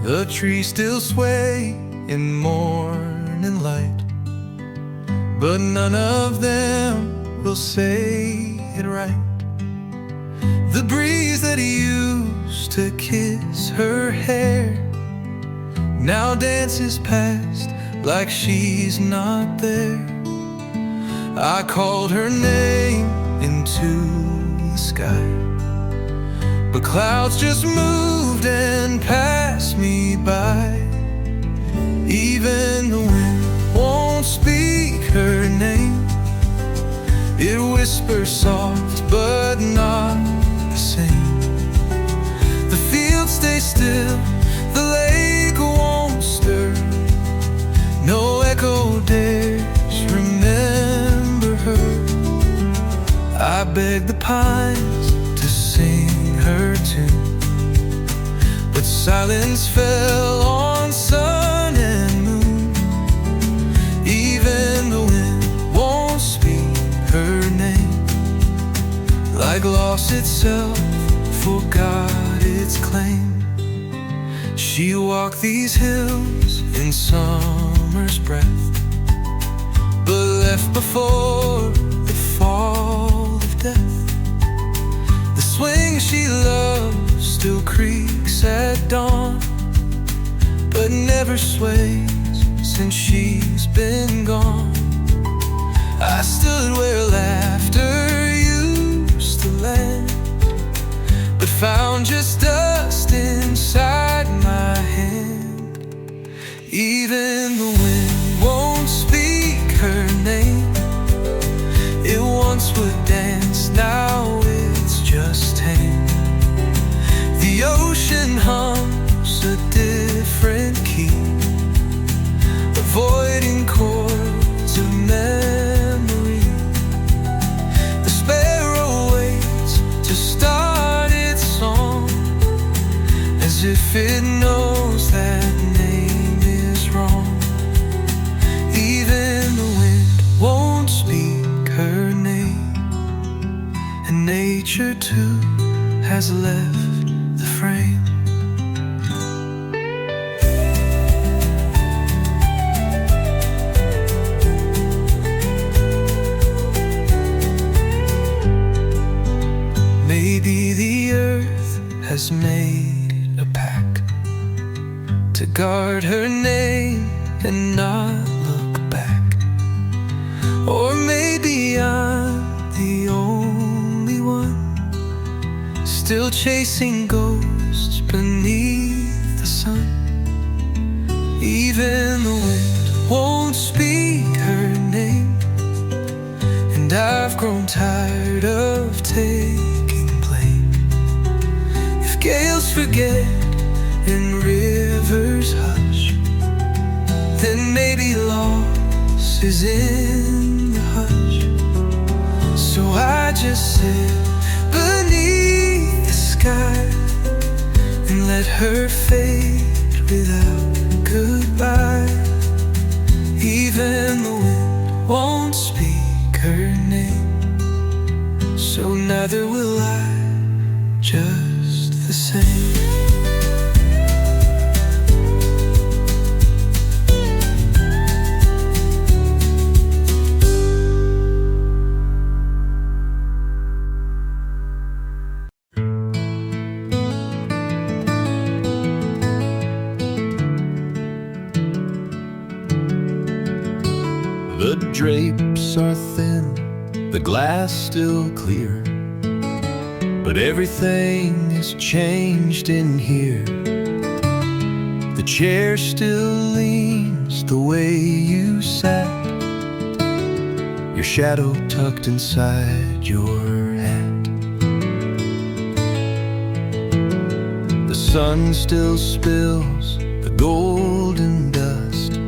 The trees still sway in morning light, but none of them will say it right. The breeze that used to kiss her hair now dances past like she's not there. I called her name into the sky, but clouds just moved and passed me by. Even the wind won't speak her name. It whispers soft but not the same. The fields stay still, the lake won't stir. No echo dares remember her. I beg the pines to sing her tune, but silence fell on sun and moon. Even the wind won't speak her name, like loss itself forgot its claim. She walked these hills in summer's breath, but left before the fall of death. The swing she loved still creaks at dawn, but never sways since she's been gone. I stood where laughter used to land, but found just dust inside my hand. Even the wind won't speak her name. It once would dance, now it's just tame. The ocean hums a different key, avoiding chords of memory. The sparrow waits to start its song, as if it knows that name is wrong. Even the wind won't speak her name, and nature too has left the frame. Maybe the earth has made a pact to guard her name and not look back. Or maybe I'm the only one still chasing ghosts beneath the sun. Even the wind won't speak her name, and I've grown tired of taking blame. If gales forget and rivers hush, then maybe loss is in the hush. So I just sit beneath the sky and let her fade without goodbye. Even the wind won't speak her name, so neither will I, just the same. The drapes are thin, the glass still clear, but everything has changed in here. The chair still leans the way you sat, your shadow tucked inside your hat. The sun still spills the golden dust,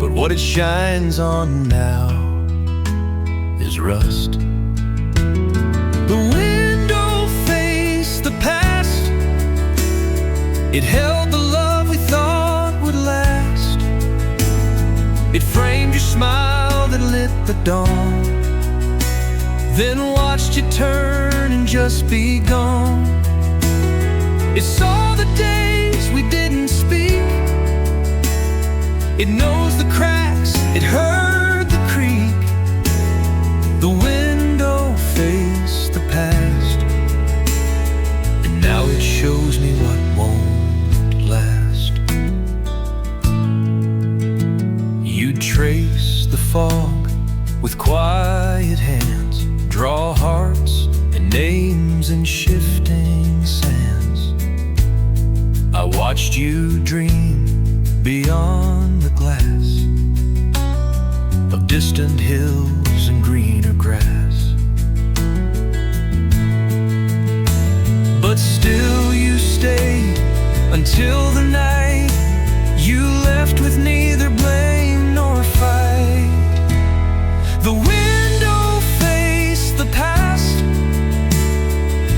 but what it shines on now is rust. The window faced the past, it held the love we thought would last. It framed your smile that lit the dawn, then watched you turn and just be gone. It saw the days we didn't It knows the cracks, it heard the creak. The window faced the past, and now it shows me what won't last. You trace the fog with quiet hands, draw hearts and names in shifting sands. I watched you dream beyond the glass of distant hills and greener grass. But still you stayed until the night you left with neither blame nor fight. The window faced the past,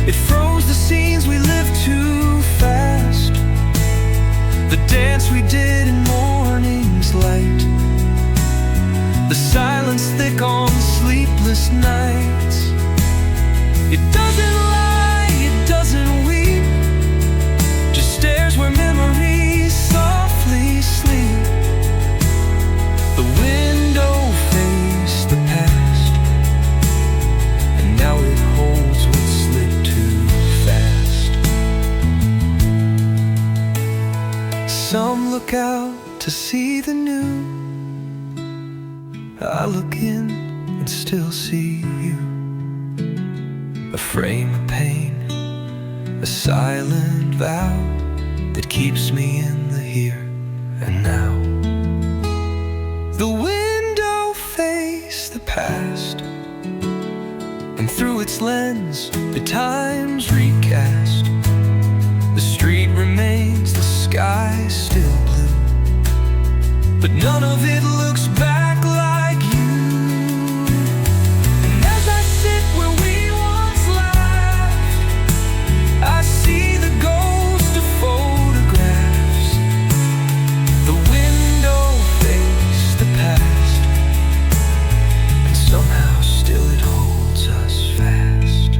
it froze the scenes we lived too fast. The dance we did in morning's light, the silence thick on sleepless nights. It doesn't lie, it doesn't weep, just stares where memories softly sleep. The window faced the past, and now it holds what slipped too fast. Some look out to see the new, I look in and still see you. A frame of pain, a silent vow that keeps me in the here and now. The window faced the past, and through its lens the times recast. The street remains, the sky still blue, but none of it looks back like you. And as I sit where we once laughed, I see the ghost of photographs. The window faced the past, and somehow still it holds us fast.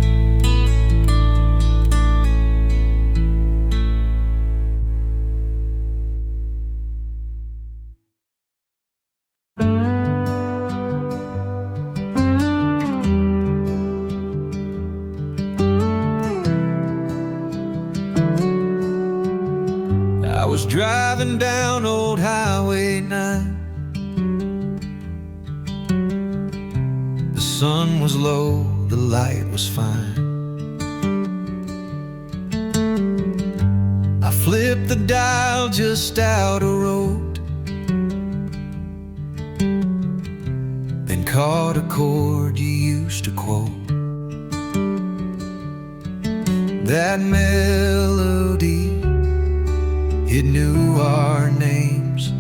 I was driving down old Highway 9. The sun was low, the light was fine. I flipped the dial just out of road, then caught a chord you used to quote. That melody, it knew our names.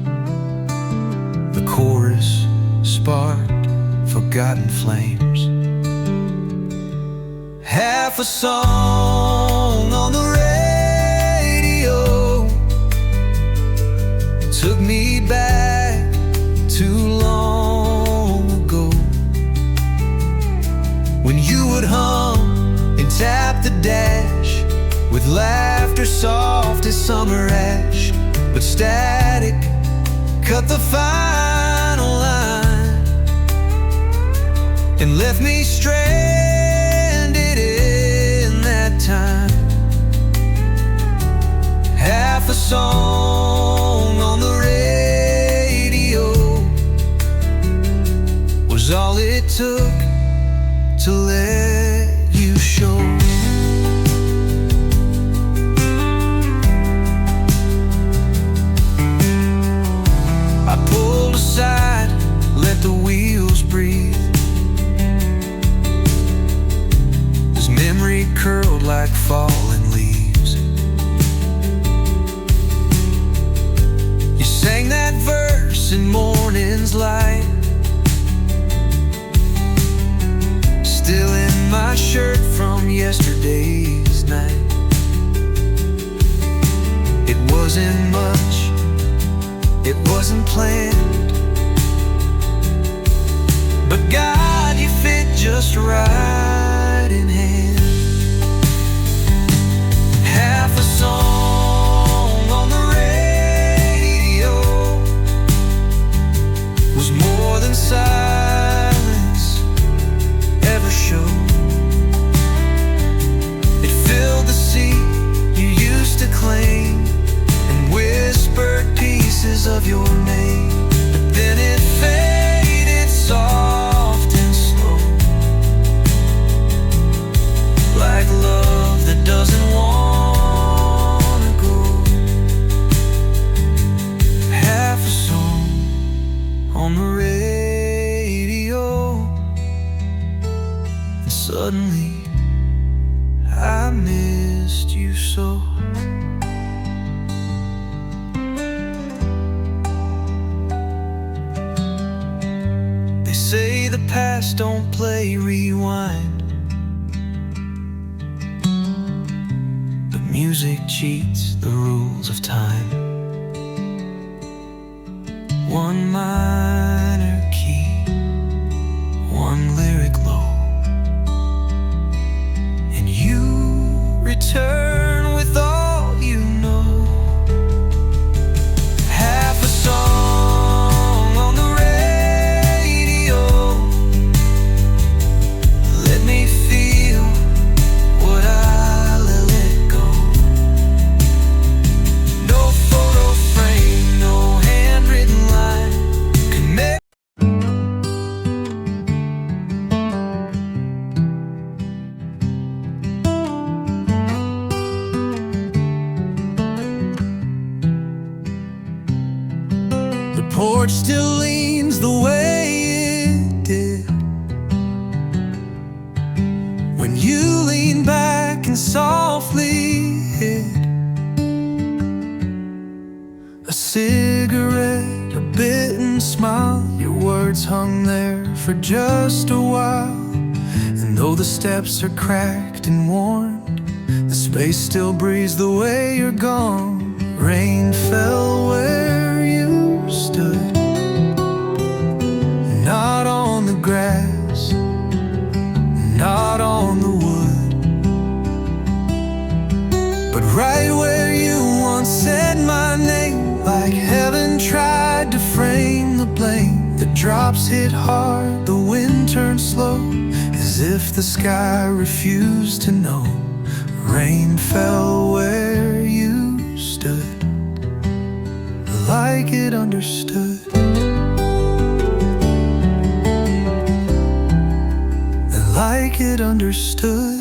The chorus sparked forgotten flames. Half a song on the radio took me back too long ago, when you would hum and tap the dash with laughter soft as summer ash. But static cut the final line and left me stranded in that time. Half a song on the radio was all it took to let you show. I pulled aside, let the wheels breathe, as memory curled like fallen leaves. You sang that verse in morning's light, still in my shirt from yesterday's night. It wasn't much, it wasn't planned, but God, you fit just right in hand. Half a song on the radio missed you so. They say the past don't play rewind, but music cheats the rules of time. One minor key, one lyric low, and you return with all you know. Half a song on the radio, let me feel what I let go. No photo frame, no handwritten line can make. The porch still leans the way it did when you leaned back and softly hid a cigarette, a bitten smile. Your words hung there for just a while, and though the steps are cracked and worn, the space still breathes the way you're gone. Rain fell where you stood, not on the grass, not on the wood, but right where you once said my name. Like heaven tried to frame the blame. The drops hit hard, the wind turned slow, as if the sky refused to know. Rain fell where you stood, like it understood, like it understood.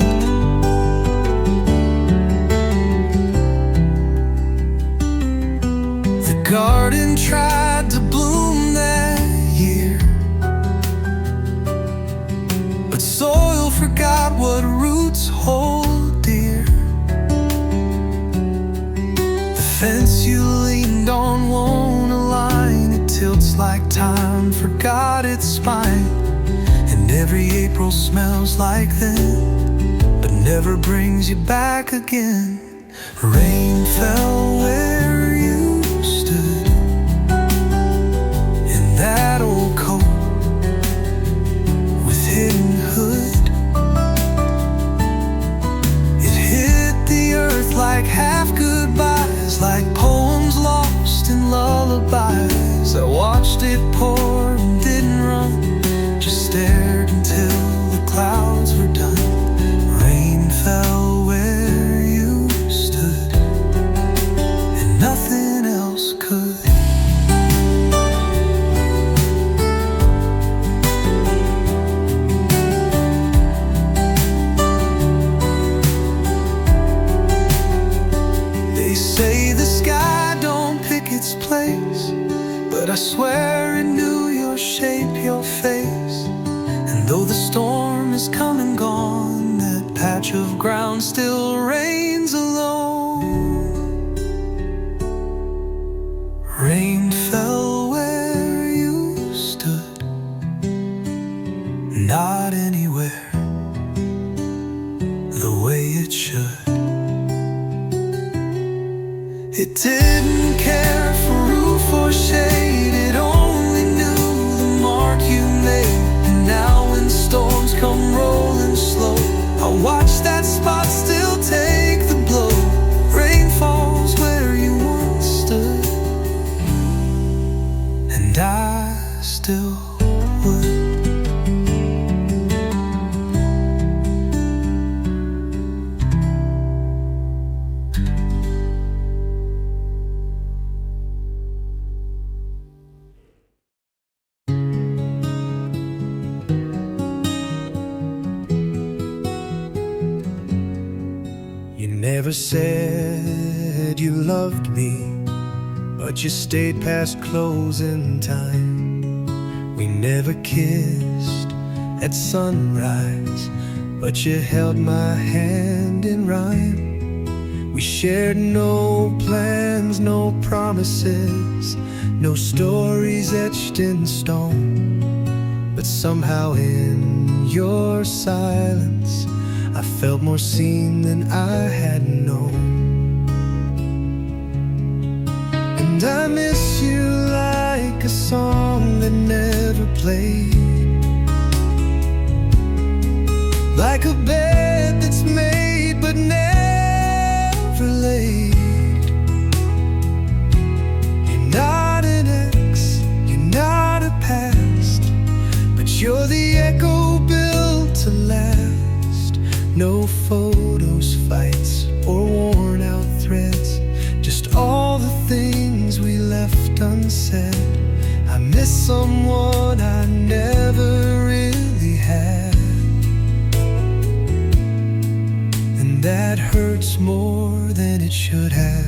The garden tried to bloom that year, but soil forgot what roots hold dear. The fence you leaned on won't align, it tilts like time forgot its spine. And every April smells like then, but never brings you back again. Rain fell where you stood, in that old coat with hidden hood. It hit the earth like half goodbyes, like poems lost in lullabies. I watched it pour and didn't run, just stared until the clouds were done. Rain fell where you stood, and nothing else could. They say the sky don't pick its place, but I swear it knew your shape, your face. And though the storm is come and gone, that patch of ground still reigns alone. Rain fell where you stood, not anywhere the way it should. It didn't care for roof or shade, it only knew the mark you made. And now when storms come rolling slow, I watch that spot still take the blow. Rain falls where you once stood, and I still would. Never said you loved me, but you stayed past closing time. We never kissed at sunrise, but you held my hand in rhyme. We shared no plans, no promises, no stories etched in stone. But somehow in your silence I felt more seen than I had known. And I miss you like a song that never played, like a bed that's made but never laid. You're not an ex, you're not a past, but you're the echo built to last. No photos, fights, or worn out threads, just all the things we left unsaid. I miss someone I never really had, and that hurts more than it should have.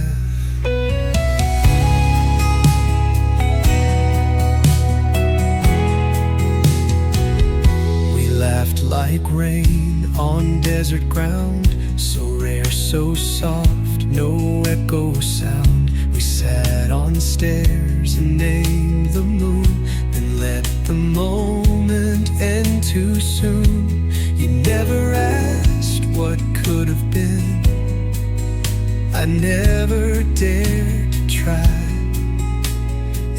We laughed like rain on desert ground, so rare, so soft, no echo sound. We sat on stairs and named the moon, then let the moment end too soon. You never asked what could have been, I never dared to try.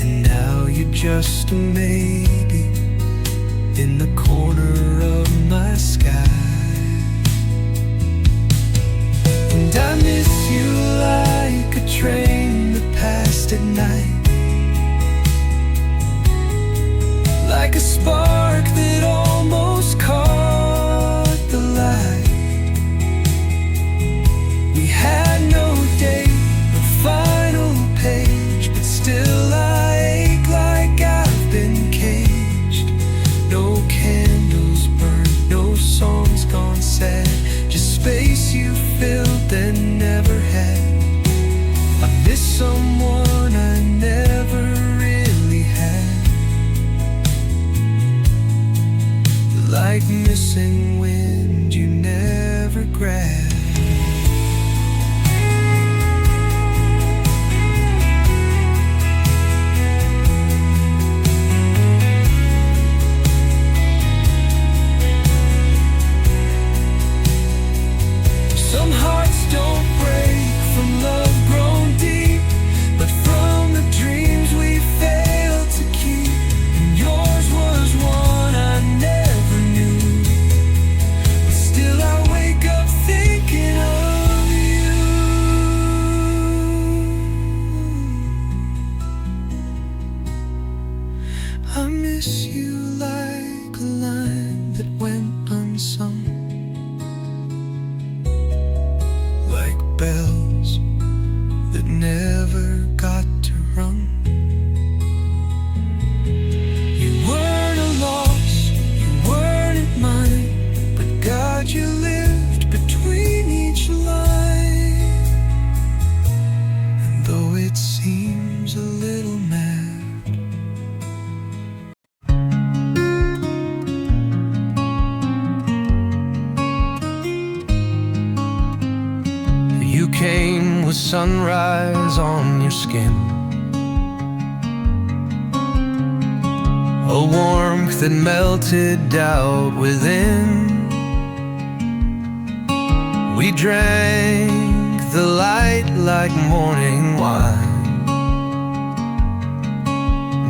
And now you're just a maybe in the corner of my sky. And I miss you like a train that passed at night, like a spark that almost caught the light. We had no date, no final page, but still I ache like I've been caged. No candles burned, no songs gone sad, just space you filled and never had. I miss someone I never really had, like missing wind you never grabbed. Some hearts don't break from love grown deep, but from the dreams we failed to keep. And yours was one I never knew, but still I wake up thinking of you. I miss you like a line that went unsung, like bells that never got to rung. You weren't a loss, you weren't mine, but God, you lived between each line. And though it seems a little mad, you came with sunrise on your skin, a warmth that melted doubt within. We drank the light like morning wine,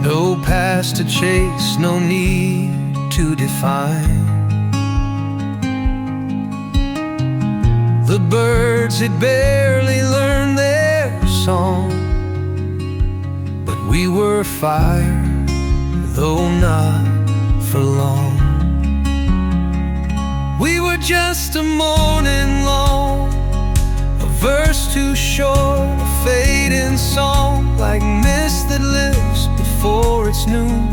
no past to chase, no need to define. The birds had barely learned their song, but we were fire, though not for long. We were just a morning long, a verse too short, a fading song, like mist that lives before it's noon,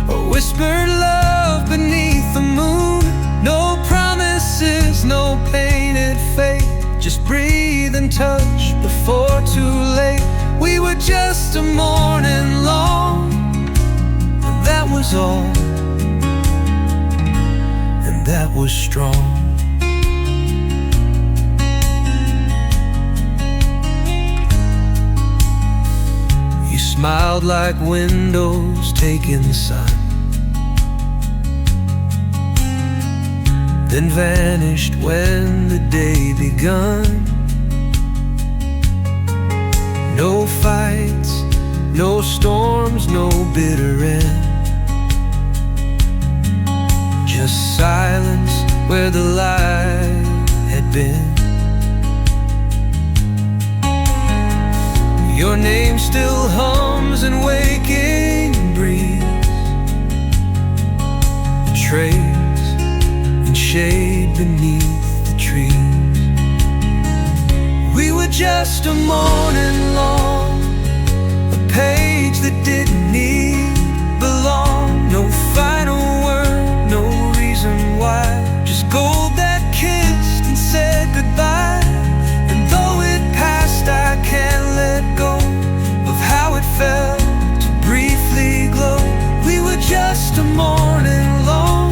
or whispered love beneath the moon. No promises, no painted fate, just breathe and touch before too late. We were just a morning long, and that was all, and that was strong. smiled like windows taking the sun, then vanished when the day begun. No fights, no storms, no bitter end, just silence where the light had been. Your name still hums in waking breeze, trails in shade beneath the trees. We were just a morning long, a page that didn't need belong. No final word, no reason why, just gold that kissed and said goodbye. And though it passed, I can't let go of how it felt to briefly glow. We were just a morning long,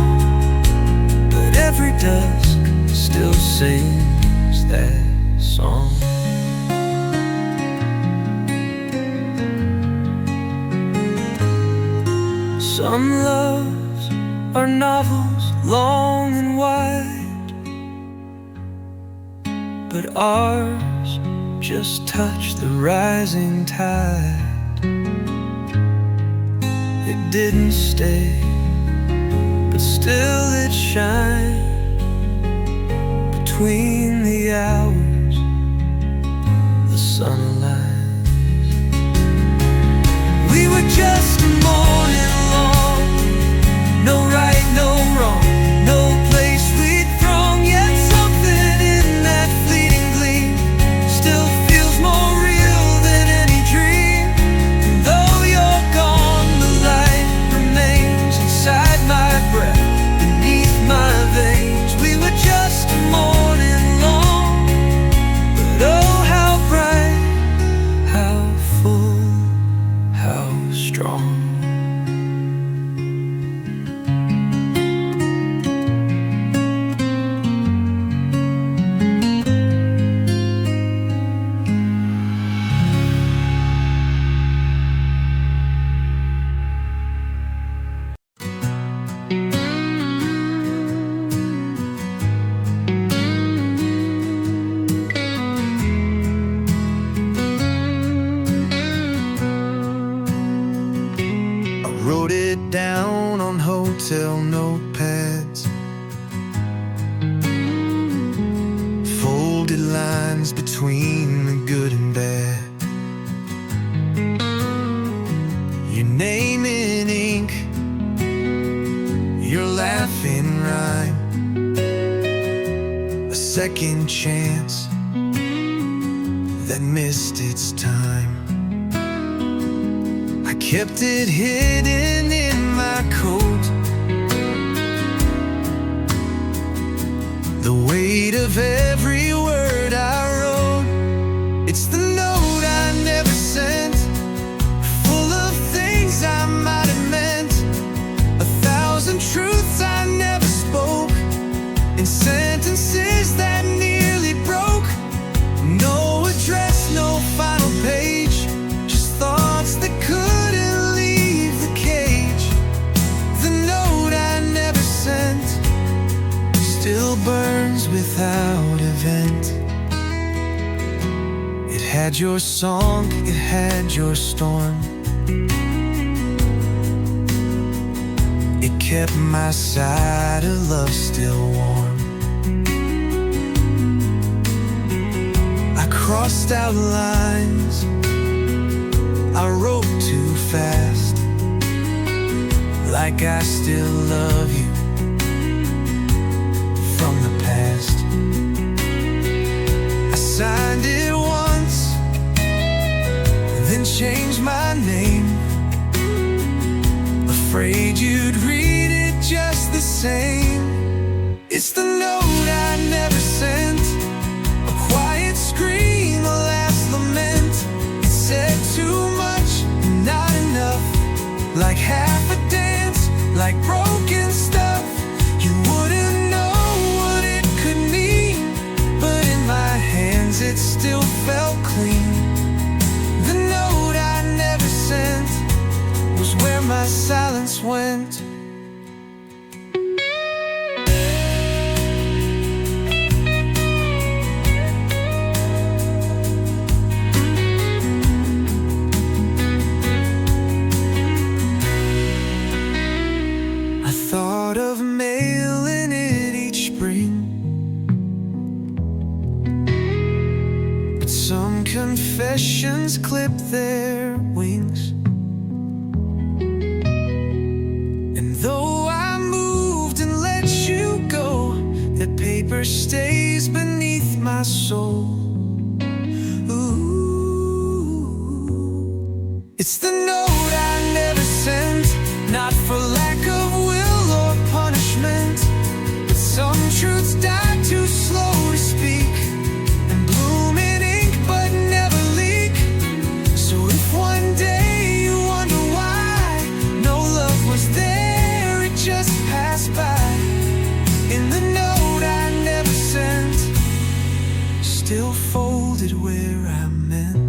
but every dusk still sings that song. Some loves are novels long and wide, but ours just touch the rising tide. It didn't stay, but still it shined between the hours, the sun aligns. We were just a morning long, no right, no wrong, no place we'd throng. Yet something in that fleeting gleam still feels more real than any dream. And though you're gone, the light remains inside my breath, beneath my veins. We were just a morning long, but oh how bright, how full, how strong. Wrote it down on hotel notepads, folded lines between the good and bad. Your name in ink, your laughing rhyme, a second chance that missed its time. I kept it hidden in my coat, the weight of every word I wrote. It's the note I never sent, full of things I might have meant, 1,000 truths I never spoke, in sentences that nearly broke. No address, no final page, just thoughts that couldn't leave the cage. The note I never sent still burns without a vent. It had your song, it had your storm, it kept my side of love still warm. I crossed out lines, I wrote too fast, like I still love you from the past. I signed it once, then changed my name, afraid you'd read it just the same. It's the note I never sent, a quiet scream, a last lament. It said too much, not enough, like half a dance, like broken stuff. You wouldn't know what it could mean, but in my hands it still felt clean. The note I never sent some confessions clip their wings. And though I moved and let you go, the paper stays beneath my soul. Ooh. It's the note I never sent, not for lack of will or punishment, but some truths die too slow to speak, and bloom in ink but never leak. So if one day you wonder why no love was there, it just passed by. In the note I never sent, still folded where I meant.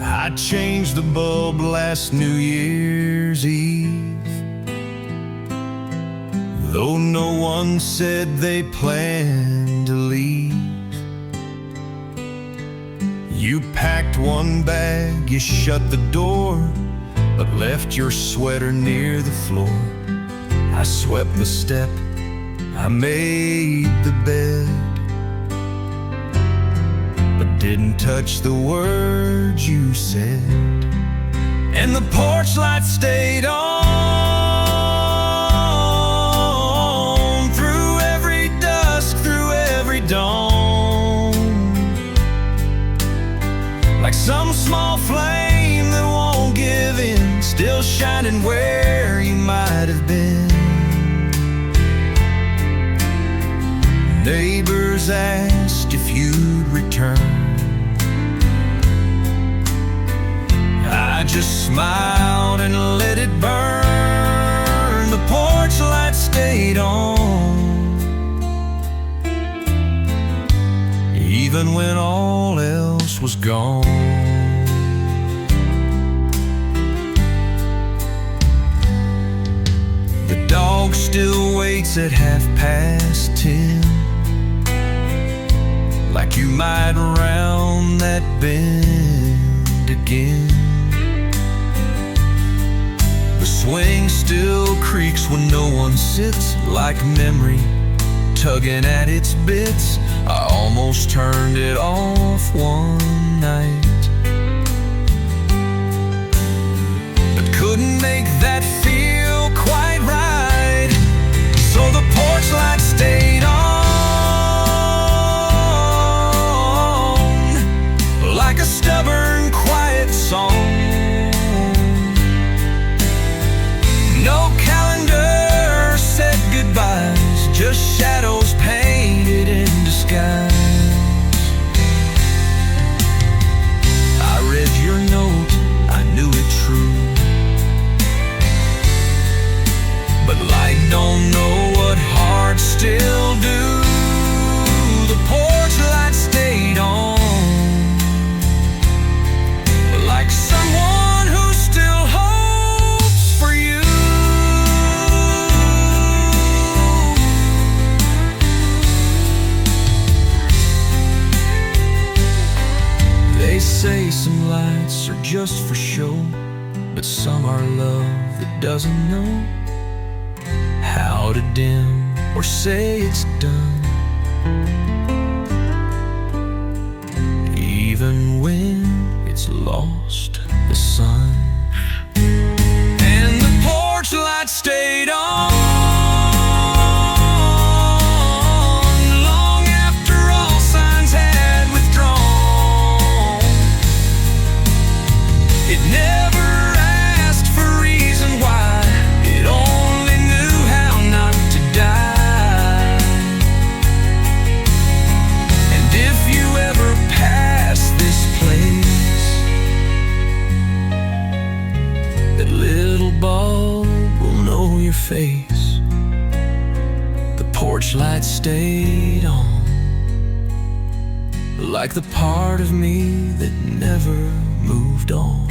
I changed the bulb last New Year's Eve, though no one said they planned to leave. You packed one bag, you shut the door, but left your sweater near the floor. I swept the step, I made the bed, but didn't touch the words you said. And the porch light stayed on through every dusk, through every dawn, like some small flame that won't give in, still shining where you might have been. Neighbors asked if you'd return. I just smiled and let it burn. The porch light stayed on, even when all else was gone. The dog still waits at 10:30, like you might round that bend again. The swing still creaks when no one sits, like memory tugging at its bits. I almost turned it off one night, but couldn't make that feel quite right. So the porch light stayed on, like a stubborn, quiet song. No calendar said goodbyes, just shadows painted in disguise. I read your note, I knew it true, but light don't know what hearts still do. The porch light stayed on, like someone who still hopes for you. They say some lights are just for show, but some are love that doesn't know how to dim or say it's done, even when it's lost the sun. And the porch light stayed on long after all signs had withdrawn. It never asked for reason why, it only knew how not to die. And if you ever pass this place, that little bulb will know your face. The porch light stayed on, like the part of me that never moved on.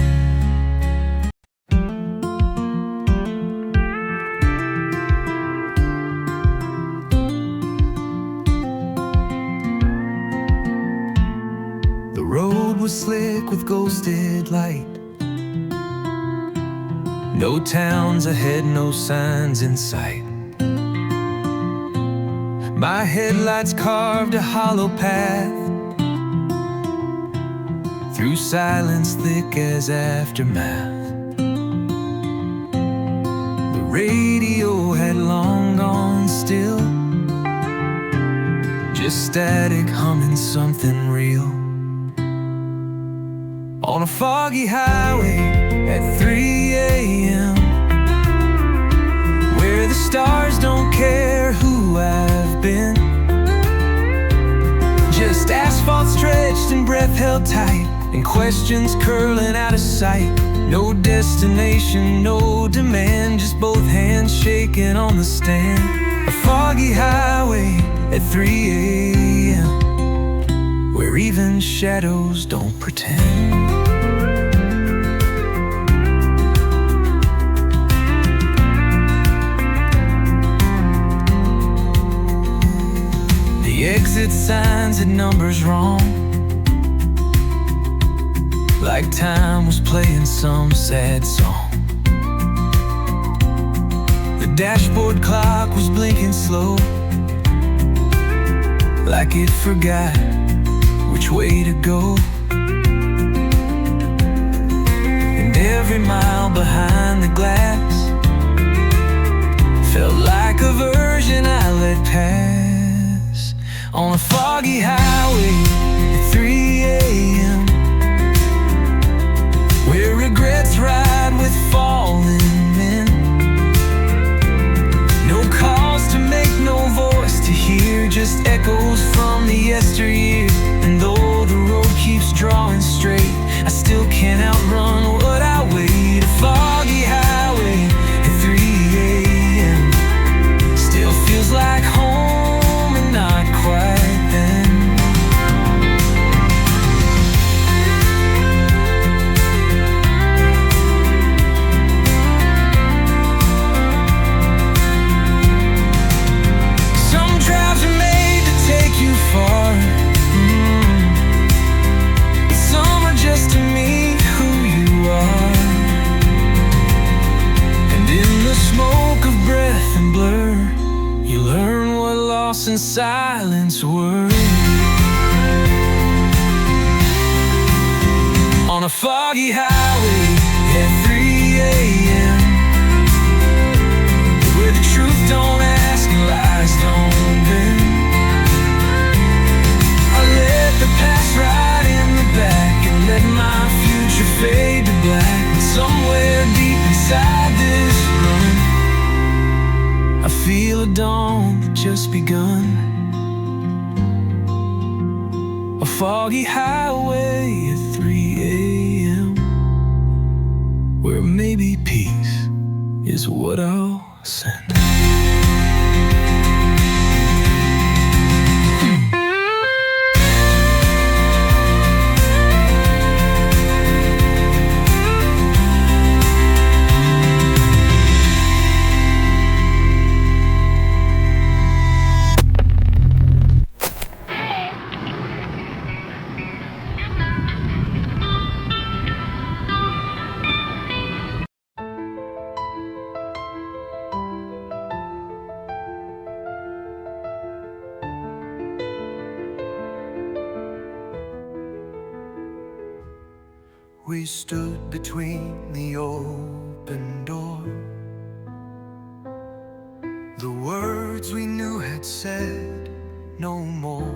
was slick with ghosted light. No towns ahead, no signs in sight. My headlights carved a hollow path through silence thick as aftermath. The radio had long gone still, just static humming something real. On a foggy highway at 3 a.m., where the stars don't care who I've been, just asphalt stretched and breath held tight, and questions curling out of sight. No destination, no demand, just both hands shaking on the stand. A foggy highway at 3 a.m., where even shadows don't pretend. The exit signs had numbers wrong, like time was playing some sad song. The dashboard clock was blinking slow, like it forgot which way to go. And every mile behind the glass felt like a version I let pass. On a foggy highway at 3 a.m., where regrets ride with fallen men. No calls to make, no voice to hear, just echoes from the yesteryear. And though the road keeps drawing straight, I still can't outrun what I wait. A foggy highway at 3 a.m. still feels like home and not quite then. Far. Some are just to meet who you are, and in the smoke of breath and blur, you learn what loss and silence were. On a foggy highway at 3 a.m., where the truth don't ask and lies don't bend, let the past ride in the back and let my future fade to black. But somewhere deep inside this run, I feel a dawn that just begun. A foggy highway at 3 a.m., where maybe peace is what I'll send. We stood between the open door. The words we knew had said no more.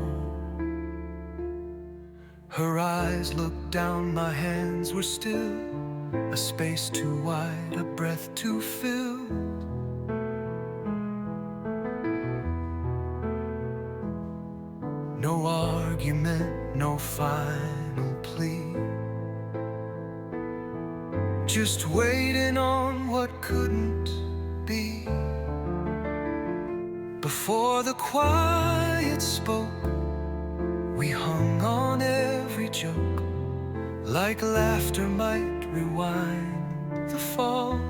Her eyes looked down, my hands were still, a space too wide, a breath to fill. No argument, no final plea, just waiting on what couldn't be. Before the quiet spoke, we hung on every joke, like laughter might rewind the fall,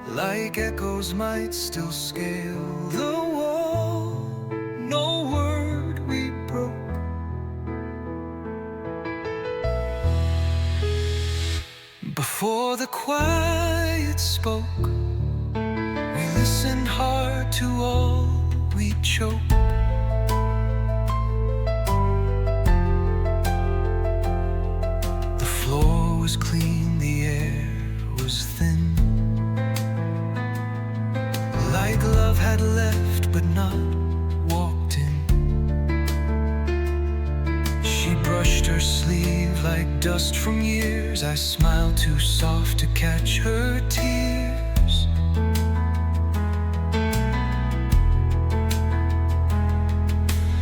like echoes might still scale the wall. No word we broke, Before the quiet spoke, we listened hard to all we choke. The floor was clean, the air was thin, like love had left but not walked in. She brushed her sleeve like dust from years. I smiled too soft to catch her tears.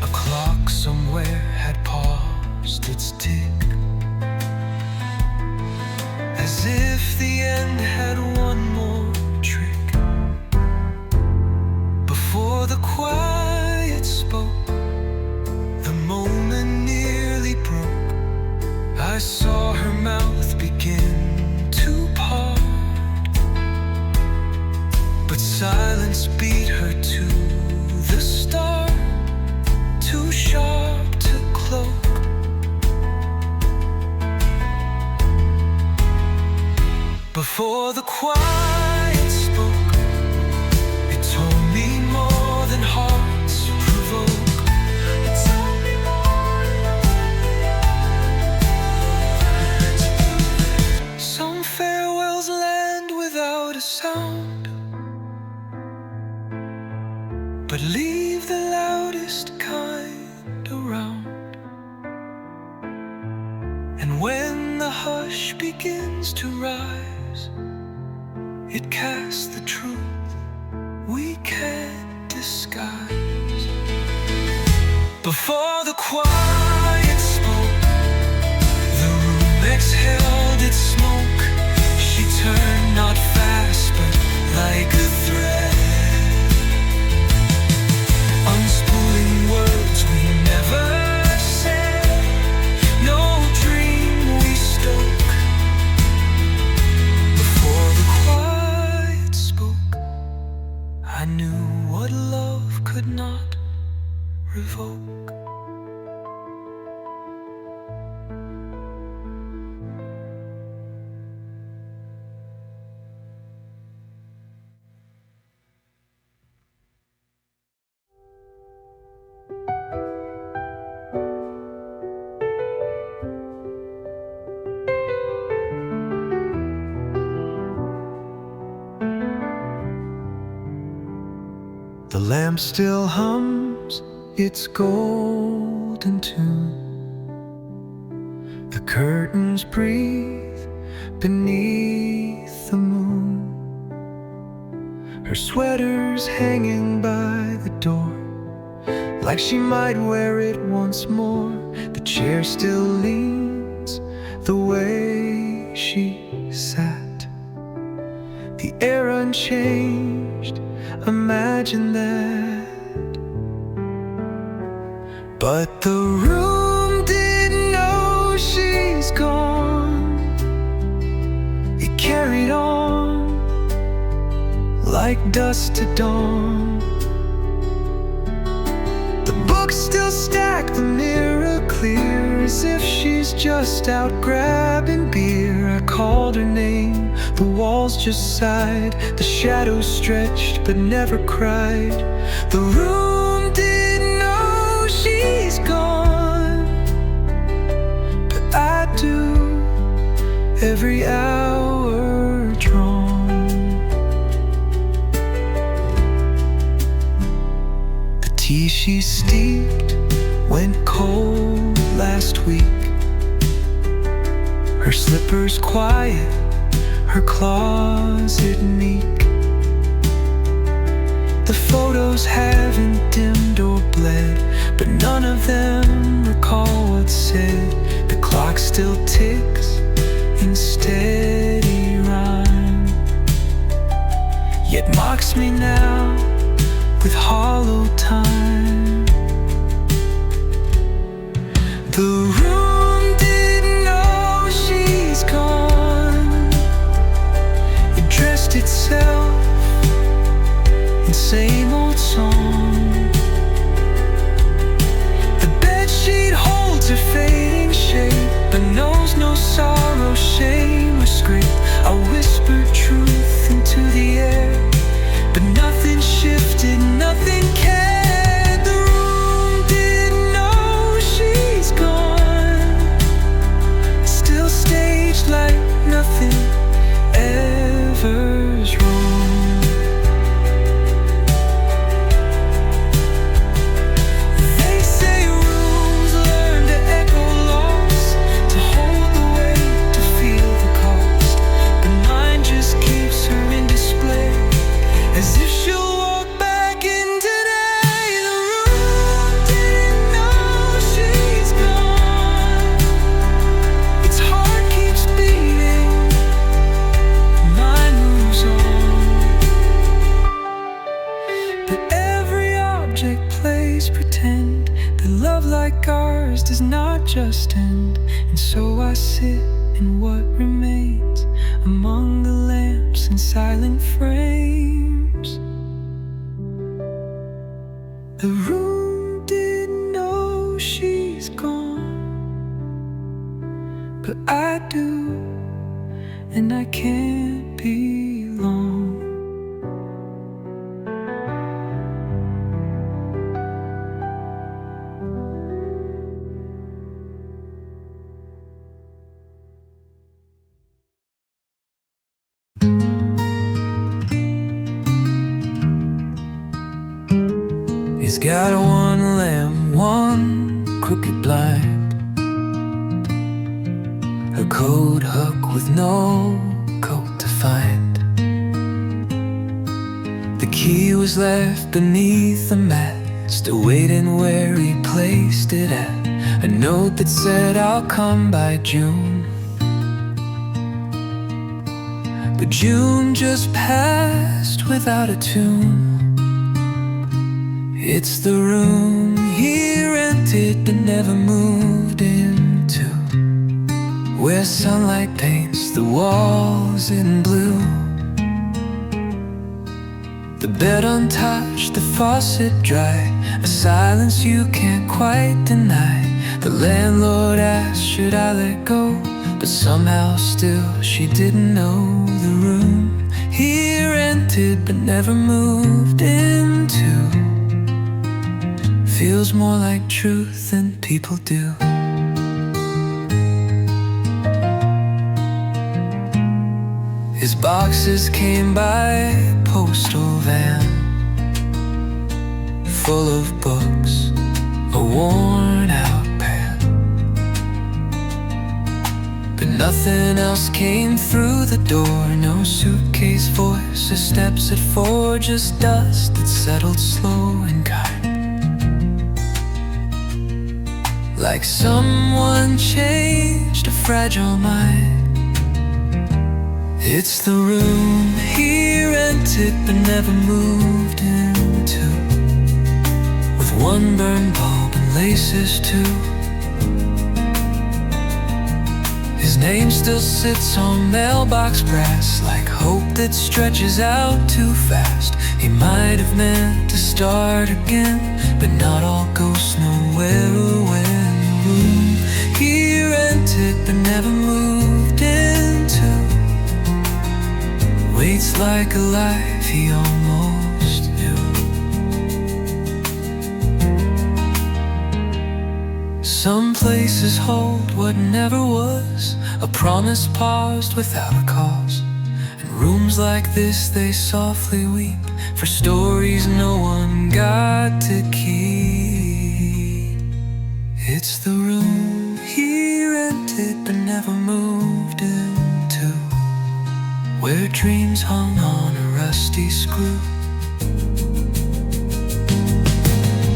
A clock somewhere had paused its tick, as if the end had one more trick. Before the quiet spoke, the moment nearly broke. I saw her mouth begin to part, but silence beat her to the start, too sharp to cloak. Before the quiet spoke, it told me more than hearts provoke. It told me more than some farewells land without a sound, but leave the loudest kind around. And when the hush begins to rise, it casts the truth we can't disguise. Before the quiet spoke, the room exhaled its smoke. She turned not fast but like a thread, unspooling words we never said, no dream we stoke. Before the quiet spoke, I knew what love could not revoke. The lamp still hums its golden tune. The curtains breathe beneath the moon. Her sweater's hanging by the door, like she might wear it once more. The chair still leans the way she sat, the air unchanged. Imagine that. But the room didn't know she's gone. It carried on like dust to dawn. The books still stack, the mirror clear, as if she's just out grabbing beer. I called her name, the walls just sighed, the shadows stretched but never cried. The room didn't know she's gone, but I do, every hour drawn. The tea she steeped went cold last week. Her slippers quiet, her closet meek. The photos haven't dimmed or bled, but none of them recall what's said. The clock still ticks in steady rhyme, yet mocks me now with hollow time. The room didn't know she's gone. It dressed itself in same old song. The bedsheet holds her fading shape, but that knows no sorrow, shame, or scrape. I whispered truth into the air, but nothing shifted, nothing cared. The room didn't know she's gone, still staged like nothing ever's wrong. They say rooms learn to echo loss, to hold the weight, to feel the cost, but mine just keeps her in display, as if she'll walk back in today. The room didn't know she's gone, its heart keeps beating, mine moves on. But every object plays pretend that love like ours does not just end. And so I sit in what remains among the lamps and silent frames. The room didn't know she's gone, but I do, and I can't be long. He's got one lamp, one crooked blind, her coat hook with no coat to find. The key was left beneath the mat, still waiting where he placed it at. A note that said I'll come by June, but June just passed without a tune. It's the room he rented but never moved into, where sunlight paints the walls in blue. The bed untouched, the faucet dry, a silence you can't quite deny. The landlord asked, should I let go? But somehow still she didn't know the room he rented but never moved into feels more like truth than people do. His boxes came by postal van, full of books, a worn out pan, but nothing else came through the door. No suitcase voice or steps at 4, just dust that settled slow and kind, like someone changed a fragile mind. It's the room he rented but never moved into, with one burned bulb and laces too. His name still sits on mailbox brass, like hope that stretches out too fast. He might have meant to start again, but not all ghosts know where or when. The room he rented but never moved into waits like a life he almost knew. Some places hold what never was, a promise paused without a cause. And rooms like this, they softly weep for stories no one got to keep. It's the room he rented but never moved into, where dreams hung on a rusty screw.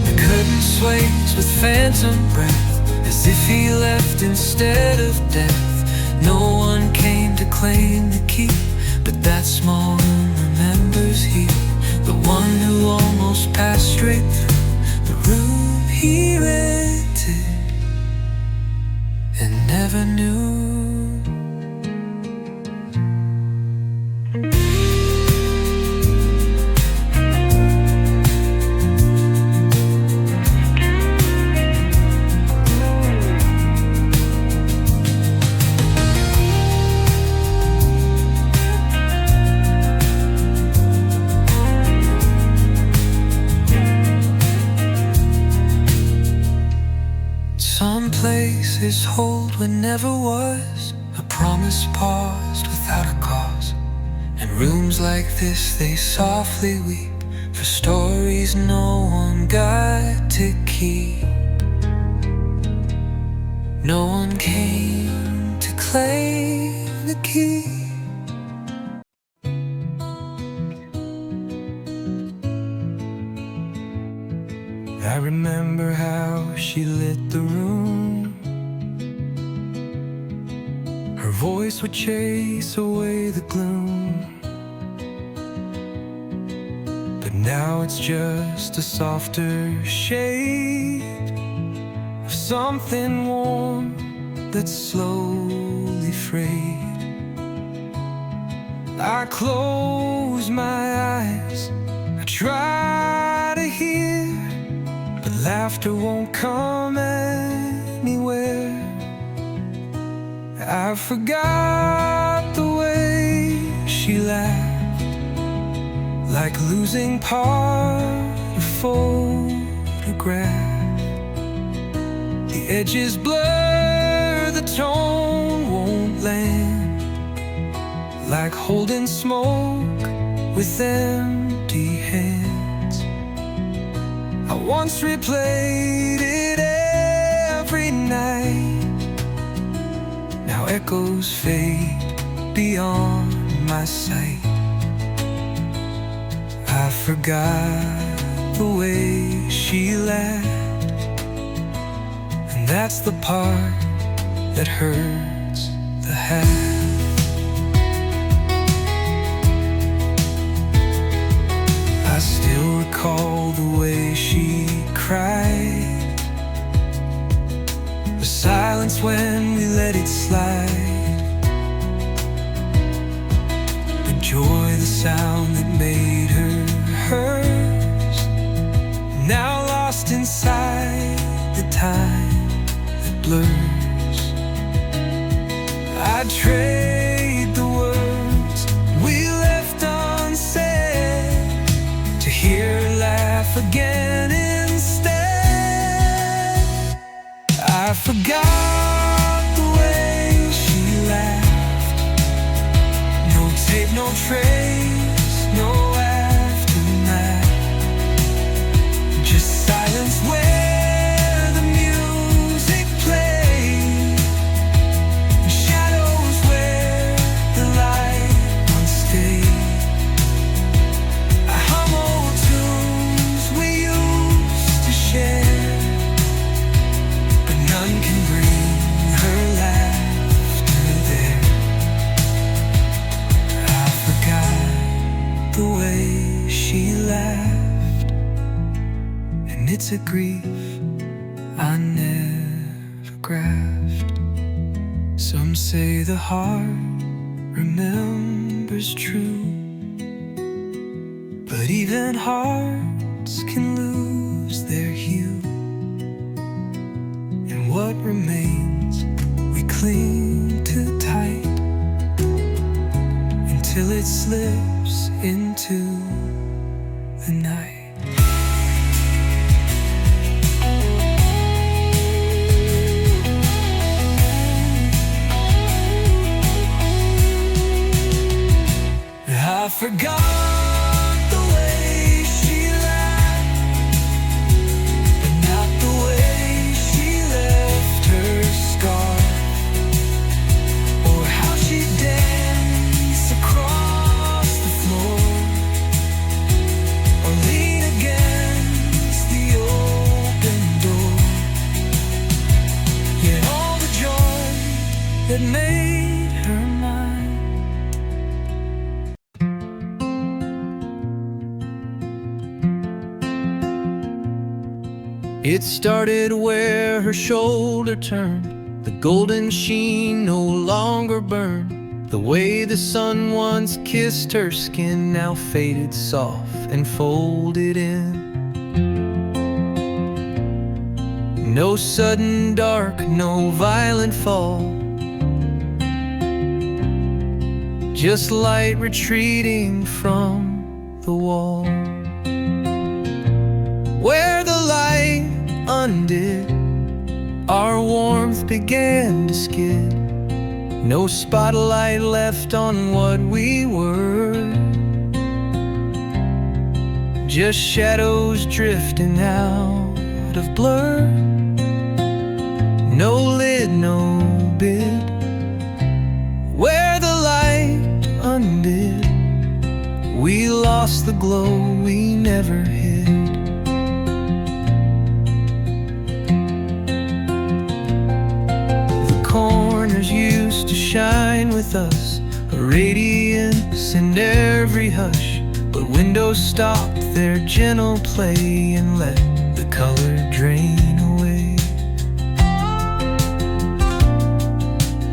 The curtain sways with phantom breath, as if he left instead of death. No one came to claim the key, but that small room remembers he, the one who almost passed straight through the room he rented and never knew. promises hold when never was. A promise paused without a cause. And rooms like this, they softly weep for stories no one got to keep. No one came to claim the key. I remember how she lit the room. Her voice would chase away the gloom. But now it's just a softer shade of something warm that's slowly frayed. I close my eyes, I try to hear, but laughter won't come anywhere. I forgot the way she laughed, like losing part of photograph. The edges blur, the tone won't land, like holding smoke with empty hands. I once replayed it every night. Now echoes fade beyond my sight. I forgot the way she laughed, and that's the part that hurts the half. I still recall the way she cried, the silence when we let it slide, the joy, the sound that made her hers, now lost inside the time that blurs. I'd trade the words we left unsaid to hear her laugh again instead. I forgot the way she laughed. No tape, no trace, no aftermath. Just silence where the music played, and shadows where the light once stayed. I hum old tunes we used to share, but none can bring her laughter there. I forgot the way she laughed, and it's a grief I never graphed. Some say the heart remembers true, but even hearts can lose their hue. And what remains, we cling to tight until it slips into the night. I forgot the way she laughed, but not the way she left her scar, or how she danced across the floor, or leaned against the open door. Yet all the joy that made her mine. It started where her shoulder turned, the golden sheen no longer burned. The way the sun once kissed her skin now faded soft and folded in. No sudden dark, no violent fall, just light retreating from the wall. Where the light undid, our warmth earth began to skid. No spotlight left on what we were, just shadows drifting out of blur. No lid, no bid, where the light undid. We lost the glow we never hid. The corners used to shine with us, a radiance in every hush. But windows stopped their gentle play and let the color drain away.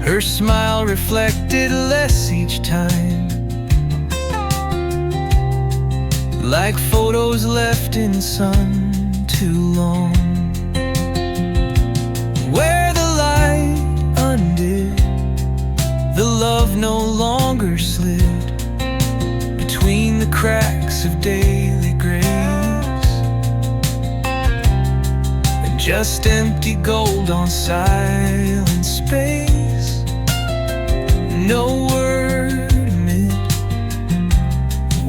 Her smile reflected less each time, like photos left in sun too long. Where the light undid, the love no longer slid between the cracks of daily grace, and just empty gold on silent space. No word amid,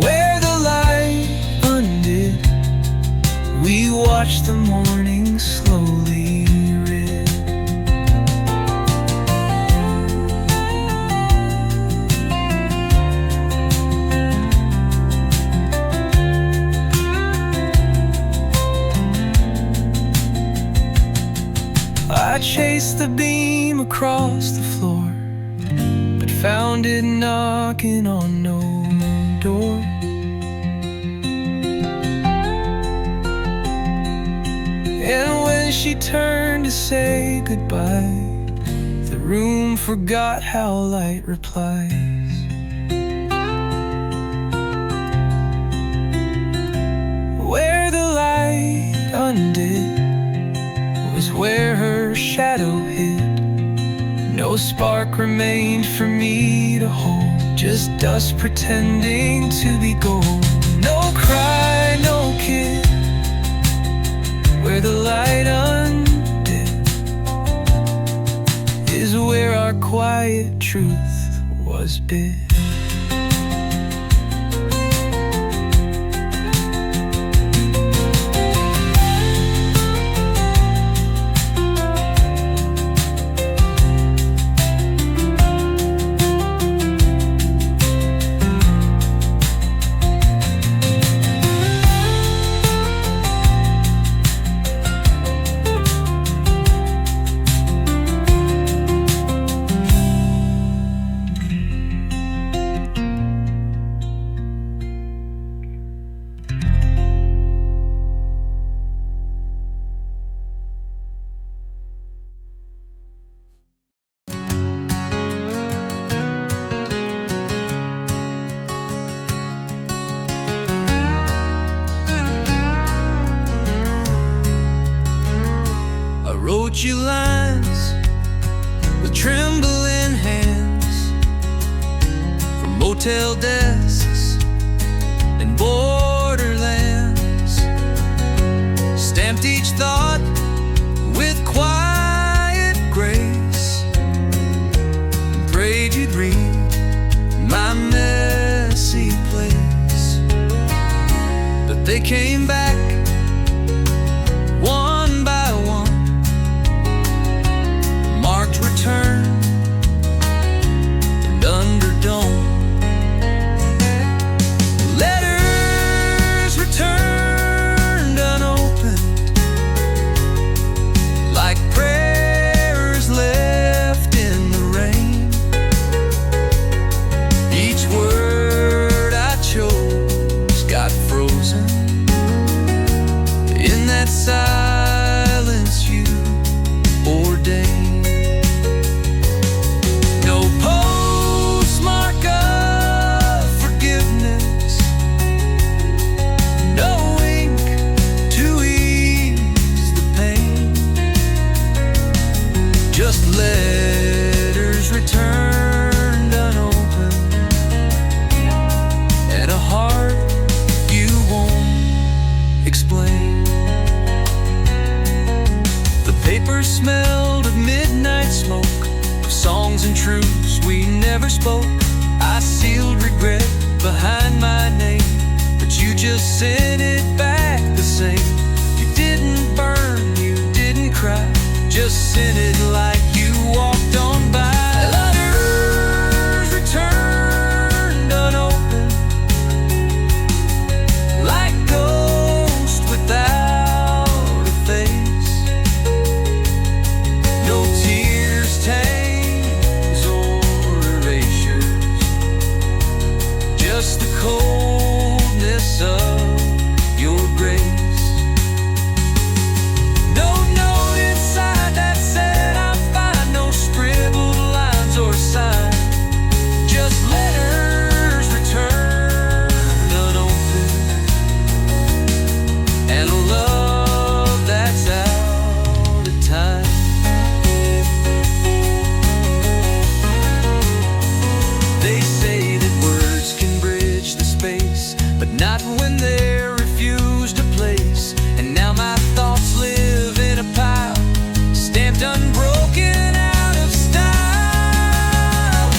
where the light undid. We watched the morning slowly rid. I chased the beam across the floor, but found it knocking on no door. And when she turned to say goodbye, the room forgot how light replies. Where the light undid was where her shadow hid. No spark remained for me to hold, just dust pretending to be gold. No cry, no kid, where the light undid is where our quiet truth was bid. Wrote you lines with trembling hands from motel desks and borderlands. Stamped each thought with quiet grace, and prayed you'd read my messy place. But they came back one by one, marked return and underdone. Letters returned unopened, like prayers left in the rain. Each word I chose got frozen in that silence you ordained. Letters returned unopened, and a heart you won't explain. sent it back the same. You didn't burn, you didn't cry, just sent it like you walked on by. Letters returned unopened, like ghosts without a face. No tears, stains, or erasures, just the coldness of your grace. No note inside that said I'm fine, no scribbled lines or sign, just letters returned unopened, and a love that's out of time. They say that words can bridge the space, but not when they're refused a place. And now my thoughts live in a pile, stamped unbroken, out of style.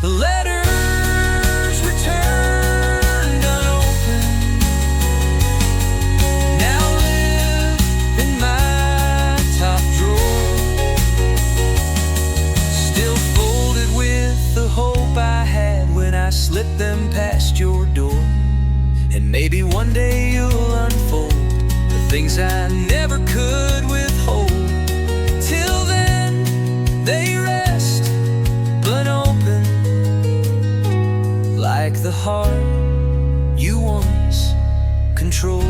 The letters returned unopened now live in my top drawer, still folded with the hope I had when I slipped them past your door. And maybe one day you'll unfold the things I never could withhold. Till then, they rest unopened, like the heart you once controlled.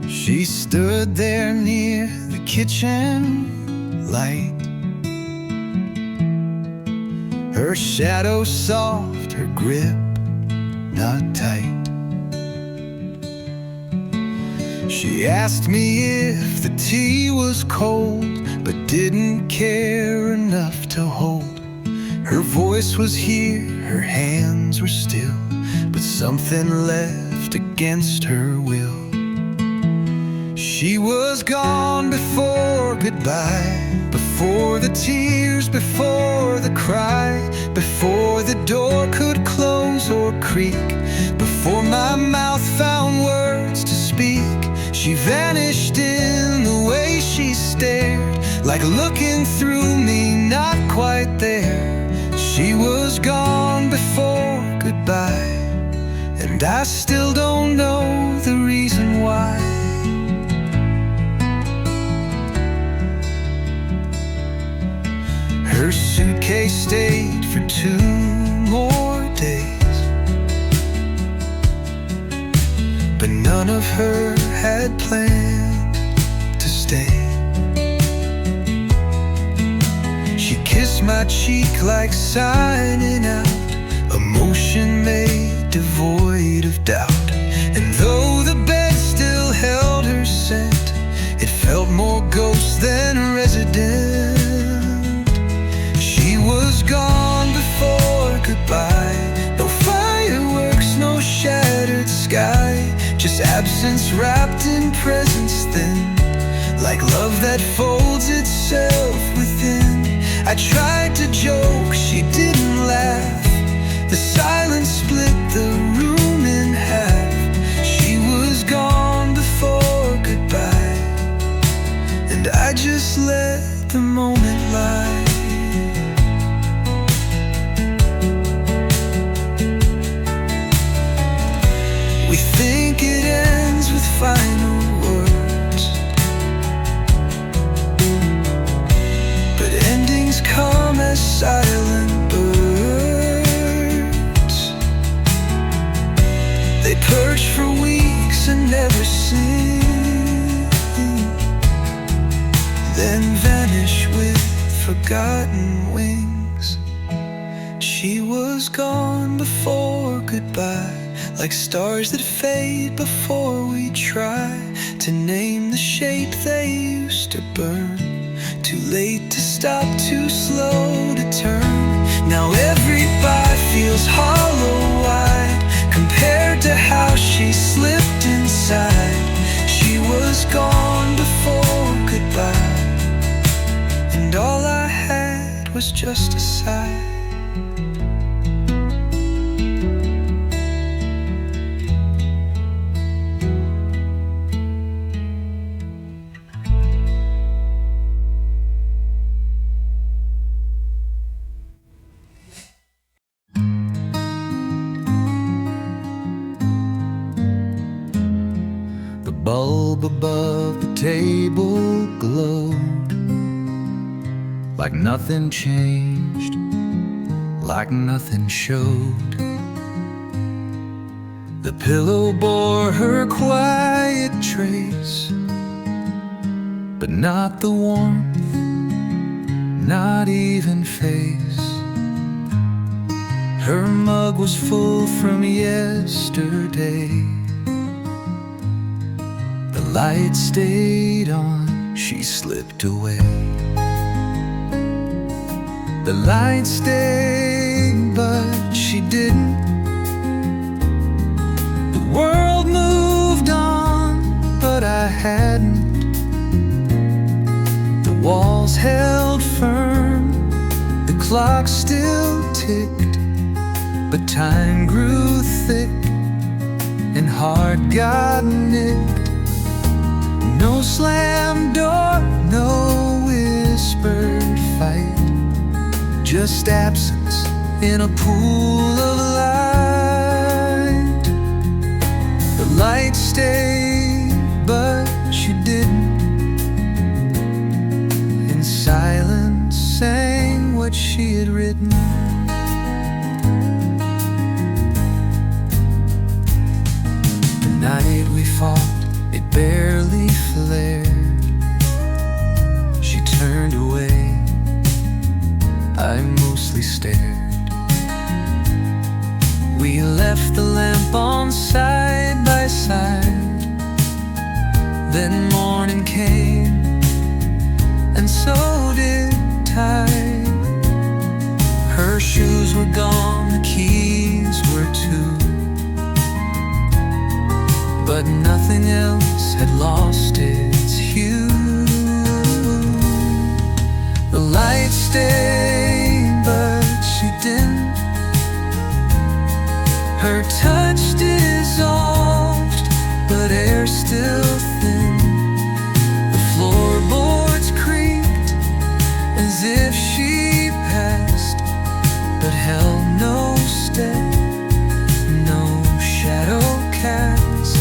She stood there near the kitchen light, her shadow soft, her grip not tight. She asked me if the tea was cold, but didn't care enough to hold. Her voice was here, her hands were still, but something left against her will. She was gone before goodbye, before the tears, before the cry, before the door could close or creak, before my mouth found words to speak. She vanished in the way she stared, like looking through me, not quite there. She was gone before goodbye, and I still don't know the reason why. Her suitcase stayed for 2 more days, but none of her had planned to stay. She kissed my cheek like signing out, emotion made devoid of doubt. And though the bed still held her scent, it felt more ghost than resident. She was gone before goodbye, no fireworks, no shattered sky, just absence wrapped in presence thin, like love that folds itself within. I tried to joke, she didn't laugh, the silence split the room in half. She was gone before goodbye, and I just let the moment lie. We think it ends with final words, but endings come as silent birds. They perch for weeks and never sing, then vanish with forgotten wings. She was gone before goodbye, like stars that fade before we try to name the shape they used to burn. Too late to stop, too slow to turn. Now feels hollow-eyed compared to how she slipped inside. She was gone before goodbye, and all I had was just a sigh. The bulb above the table glowed like nothing changed, like nothing showed. The pillow bore her quiet trace, but not the warmth, not even face. Her mug was full from yesterday. The light stayed on, she slipped away. The light stayed, but she didn't. The world moved on, but I hadn't. The walls held firm, the clock still ticked, but time grew thick and heart got nicked. No slammed door, no whispered fight, just absence in a pool of light. The light stayed, but she didn't. In silence sang what she had written. The night we fought, it barely flared. She turned away, I mostly stared. We left the lamp on side by side. Then morning came, and so did tide. Her shoes were gone, the keys were too, but nothing else had lost its hue. The light stayed, but she didn't. Her touch dissolved, but air still thin. The floorboards creaked as if she passed, but held no step, no shadow cast.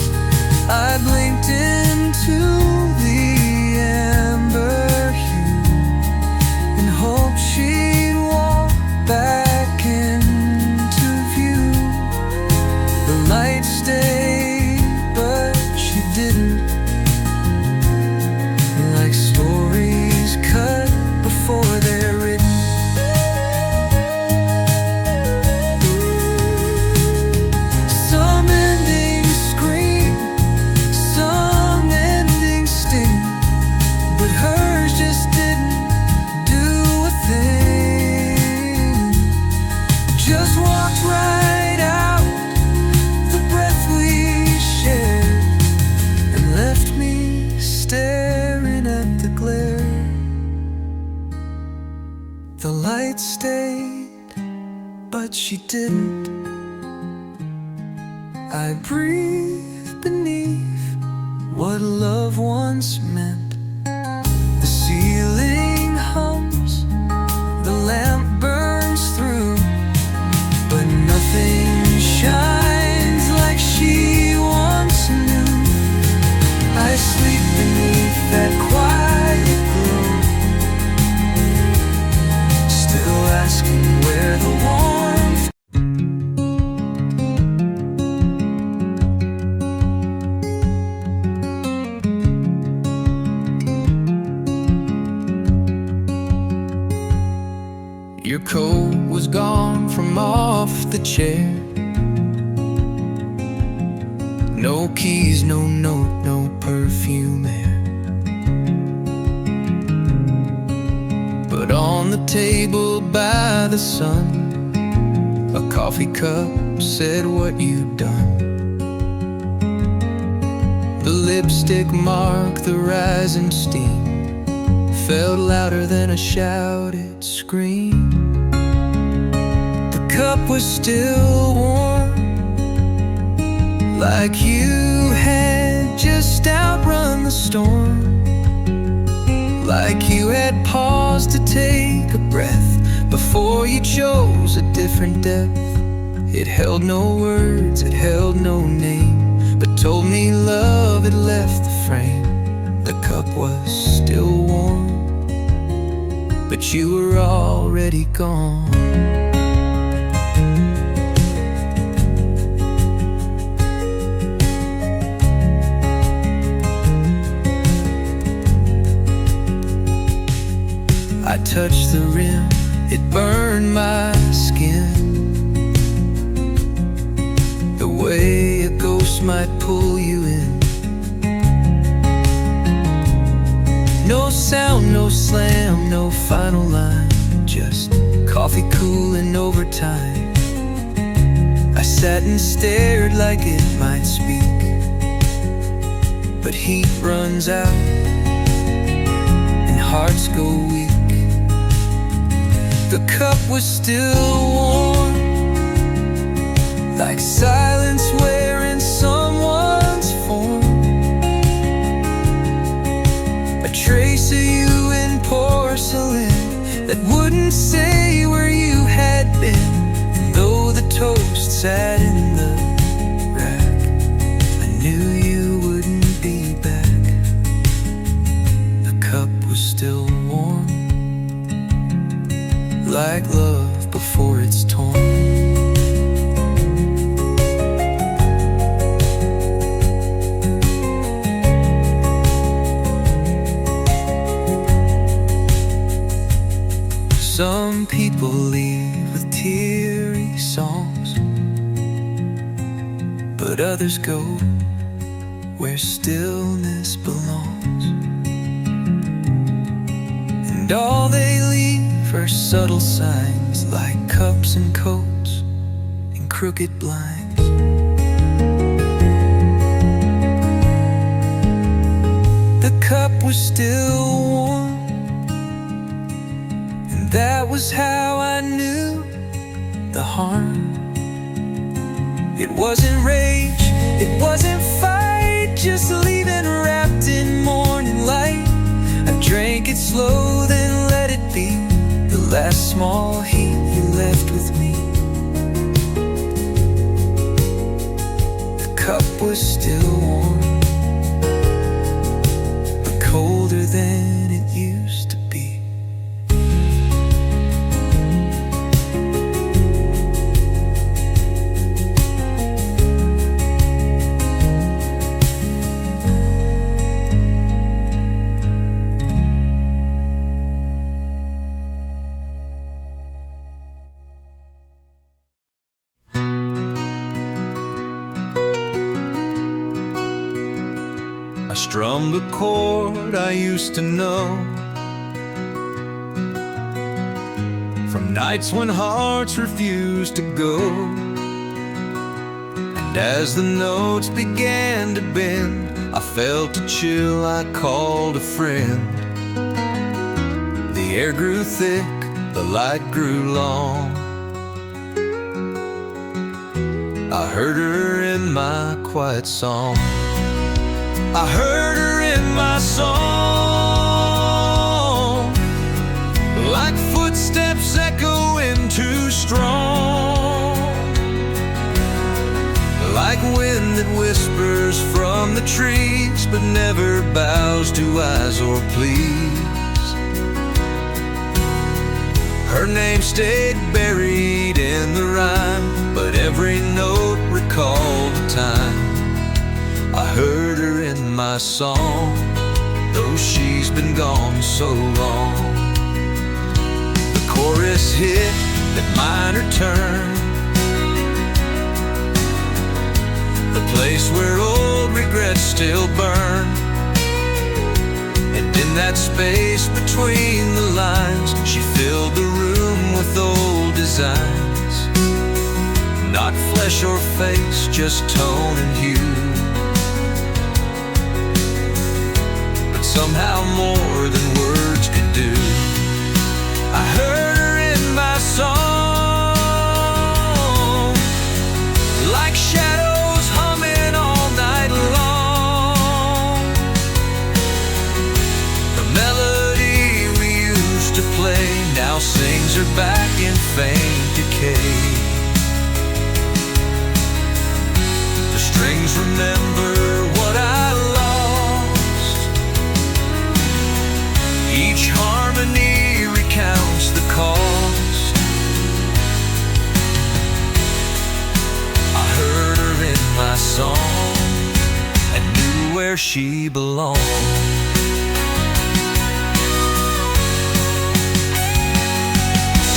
I blinked into the amber hue and hoped she'd walk back into view. The light stayed, but she didn't. Like stories cut before they're written. Some endings scream, some endings sting, but hers just didn't do a thing. Just walked right out the breath we shared and left me staring at the glare. The light stayed, but she didn't. I breathe beneath what love once meant. The ceiling hums, the lamp burns through, but nothing shines like she once knew. I sleep beneath that quiet glow, still asking where the warmth. Your coat was gone from off the chair. No keys, no note, no perfume there. But on the table by the sun A coffee cup said what you'd done. The lipstick marked the rising steam, felt louder than a shouted scream. The cup was still warm, like you had just outrun the storm, like you had paused to take a breath before you chose a different depth. It held no words, it held no name, but told me love had left the frame. The cup was still warm, but you were already gone. I touched the rim, it burned my skin, the way a ghost might pull you in. No sound, no slam, no final line, just coffee cooling over time. I sat and stared like it might speak, but heat runs out and hearts go weak. The cup was still warm, like silence wearing someone's form. A trace of you in porcelain that wouldn't say where you had been. And though the toast sat in the rack, I knew you wouldn't be back. The cup was still warm, like love before it's torn. Some people leave with teary songs, but others go where stillness belongs. And all they leave are subtle signs, like cups and coats and crooked blinds. The cup was still warm, and that was how I knew the harm. It wasn't rage, it wasn't fight, just leaving wrapped in morning light. I drank it slow, then let it be the last small heat you left with me. The cup was still warm, but colder than it used to be. I strummed a chord I used to know from nights when hearts refused to go. And as the notes began to bend, I felt a chill, I called a friend. The air grew thick, the light grew long. I heard her in my quiet song. I heard her in my song, like footsteps echoing too strong, like wind that whispers from the trees but never bows to eyes or pleas. Her name stayed buried in the rhyme, but every note recalled the time I heard her in my song, though she's been gone so long. The chorus hit, that minor turn, the place where old regrets still burn. And in that space between the lines, she filled the room with old designs. not flesh or face, just tone and hue. But somehow more than words could do. I heard her in my song, like shadows humming all night long. The melody we used to play now sings her back in faint decay. The strings remember what I lost. Each harmony recounts the cost. I heard her in my song and knew where she belonged.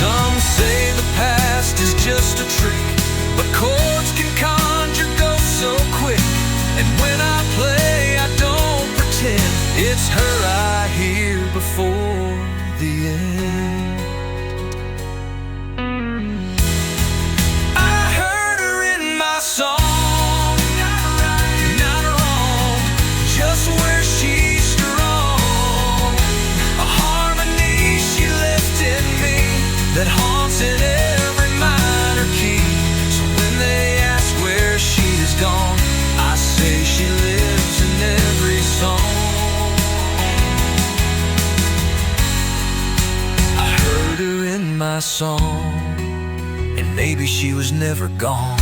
Some say the past is just a trick, but chords can conjure ghosts so quick. And when I play, I don't pretend. It's her I hear before the end. I heard her in my song, not right, not wrong, just where she's strong. A harmony she left in me that haunts in every minor key. So when they ask where she is gone, I say she lives in every song. I heard her in my song, and maybe she was never gone.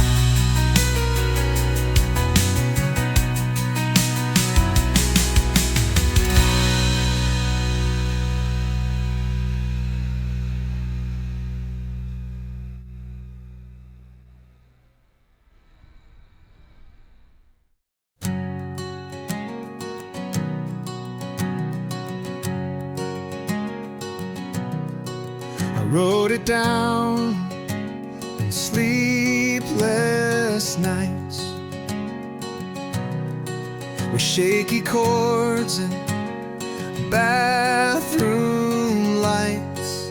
Wrote it down in sleepless nights, with shaky chords and bathroom lights.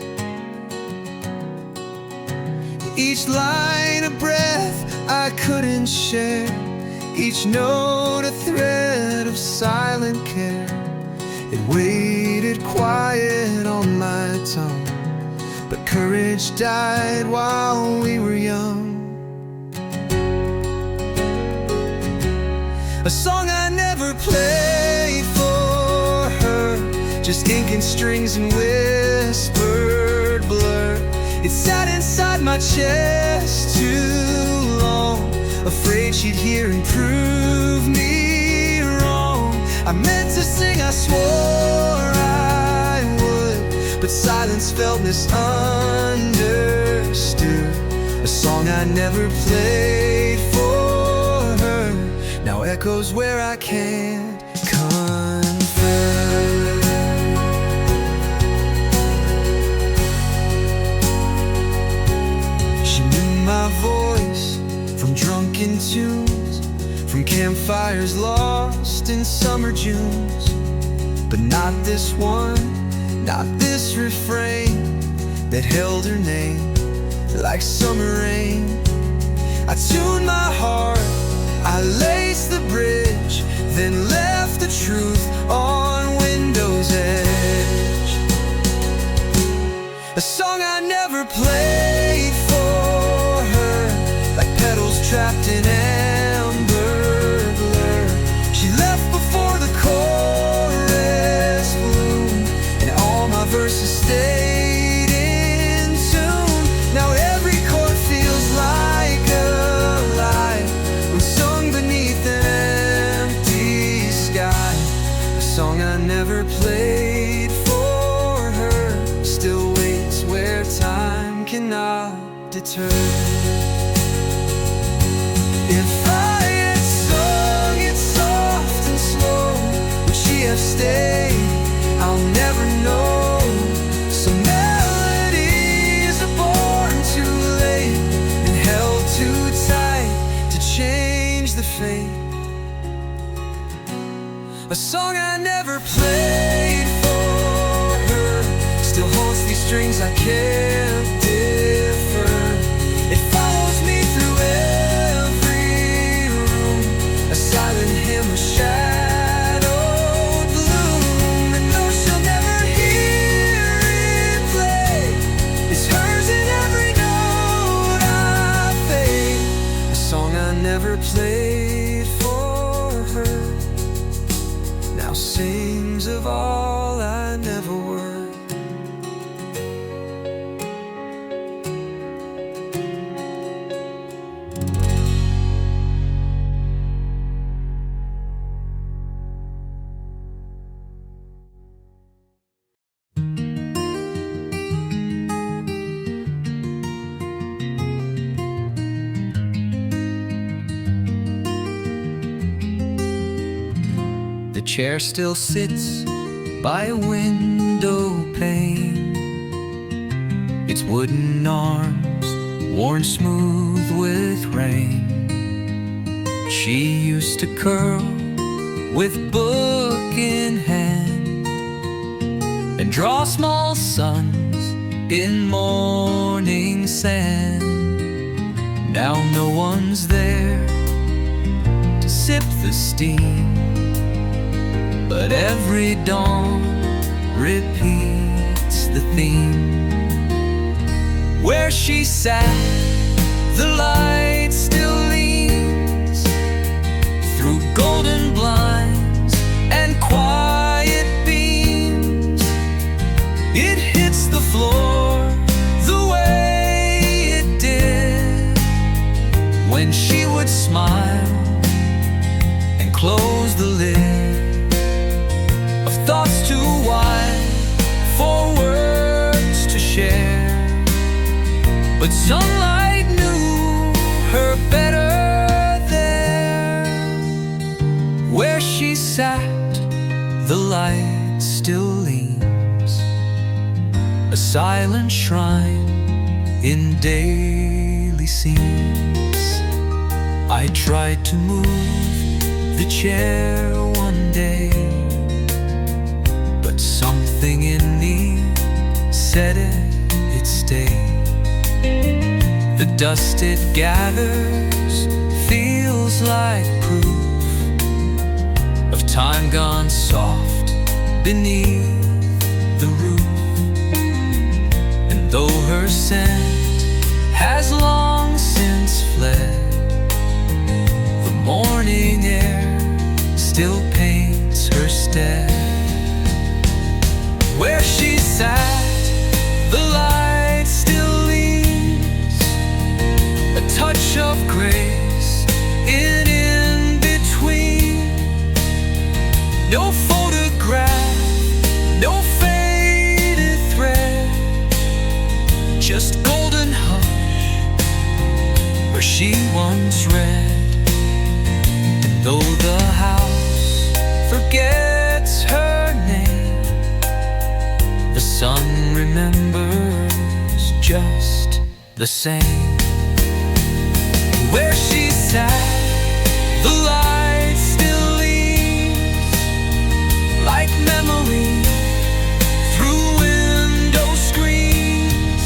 Each line a breath I couldn't share, each note a thread of silent care. It waited quiet on my tongue, but courage died while we were young. A song I never played for her, just ink and strings and whispered blur. It sat inside my chest too long, afraid she'd hear and prove me wrong. I meant to sing, I swore I would, but silence felt misunderstood. A song I never played for her now echoes where I can't convert. She knew my voice from drunken tunes, from campfires lost in summer Junes. But not this one, not this refrain that held her name like summer rain. I tuned my heart, I laced the bridge, then left the truth on window's edge. A song I never played for her, like petals trapped in amber blur. She left before the chorus bloomed, and all my verses stayed in tune. Now every chord feels like a lie when sung beneath an empty sky. A song I never played for her still waits where time cannot deter. If I had sung it soft and slow, would she have stayed? I'll never know. Some melodies are born too late and held too tight to change the fate. A song I never played for her still haunts these strings I can't differ. It follows me through never played for her now sings of all I never were. The chair still sits by a window pane, its wooden arms worn smooth with rain. She used to curl with book in hand and draw small suns in morning sand. Now no one's there to sip the steam, but every dawn repeats the theme. Where she sat, the light still leans through golden blinds and quiet beams. It hits the floor the way it did when she would smile and close the lid. Thoughts too wide for words to share, but sunlight knew her better there. Where she sat, the light still leans, a silent shrine in daily scenes. I tried to move the chair one day, something in me said it'd stay. The dust it gathers feels like proof of time gone soft beneath the roof. And though her scent has long since fled, the morning air still paints her stead. Where she sat, the light still leans, a touch of grace in between. No photograph, no faded thread, just golden hush where she once read. And though the house forgets her name, the sun remembers just the same. Where she sat, the light still leans like memory through window screens.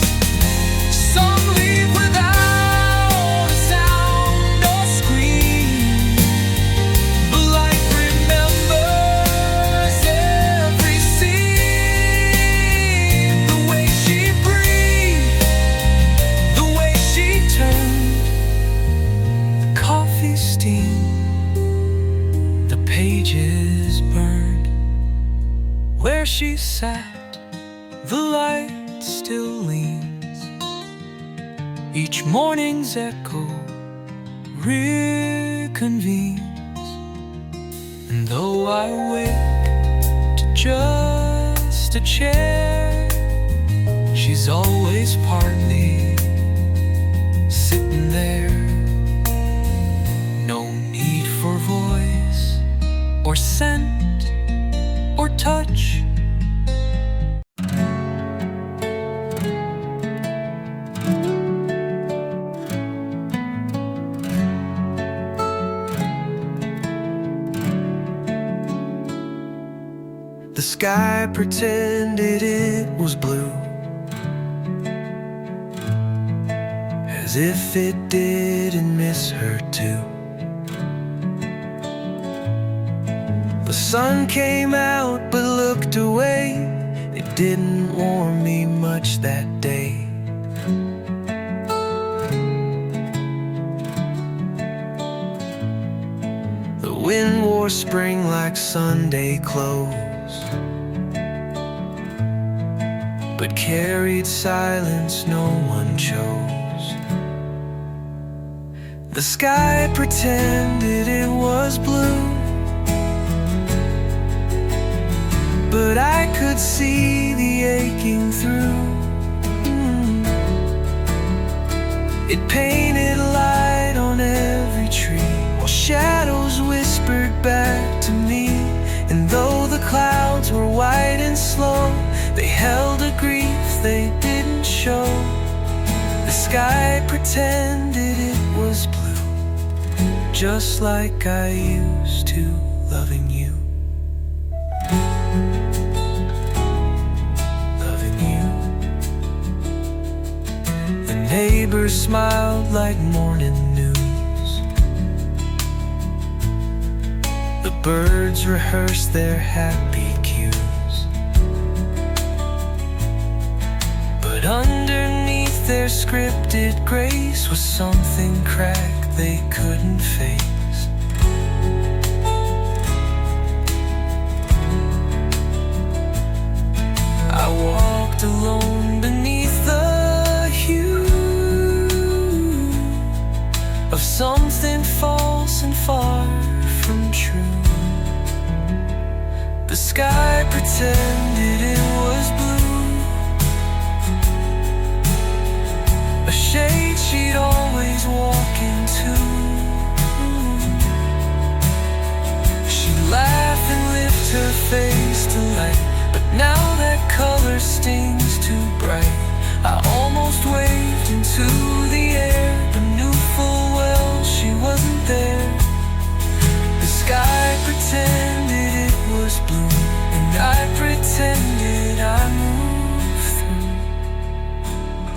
Some leave without a sound or scream, but light remembers every scene. The way she breathed, the way she turned, the coffee steam, the pages burned. Where she sat, the light still leans, each morning's echo reconvenes. And though I wake to just a chair, she's always partly sitting there. No need for voice or scent or touch. The sky pretended it was blue, as if it didn't miss her too. The sun came out but looked away. It didn't warm me much that day. wind wore spring like Sunday clothes, but carried silence no one chose. The sky pretended it was blue, but I could see the aching through. It painted light on every tree, while shadows whispered back to me. And though the clouds were white and slow, they held a grief they didn't show. The sky pretended it was blue, just like I used to, loving you. Neighbors smiled like morning news. The birds rehearsed their happy cues, but underneath their scripted grace was something cracked they couldn't face. I walked alone beneath the of something false and far from true. The sky pretended it was blue, a shade she'd always walk into. She'd laugh and lift her face to light, but now that color stings too bright. I almost waved into the air, but knew full well she wasn't there. The sky pretended it was blue, and I pretended I moved through.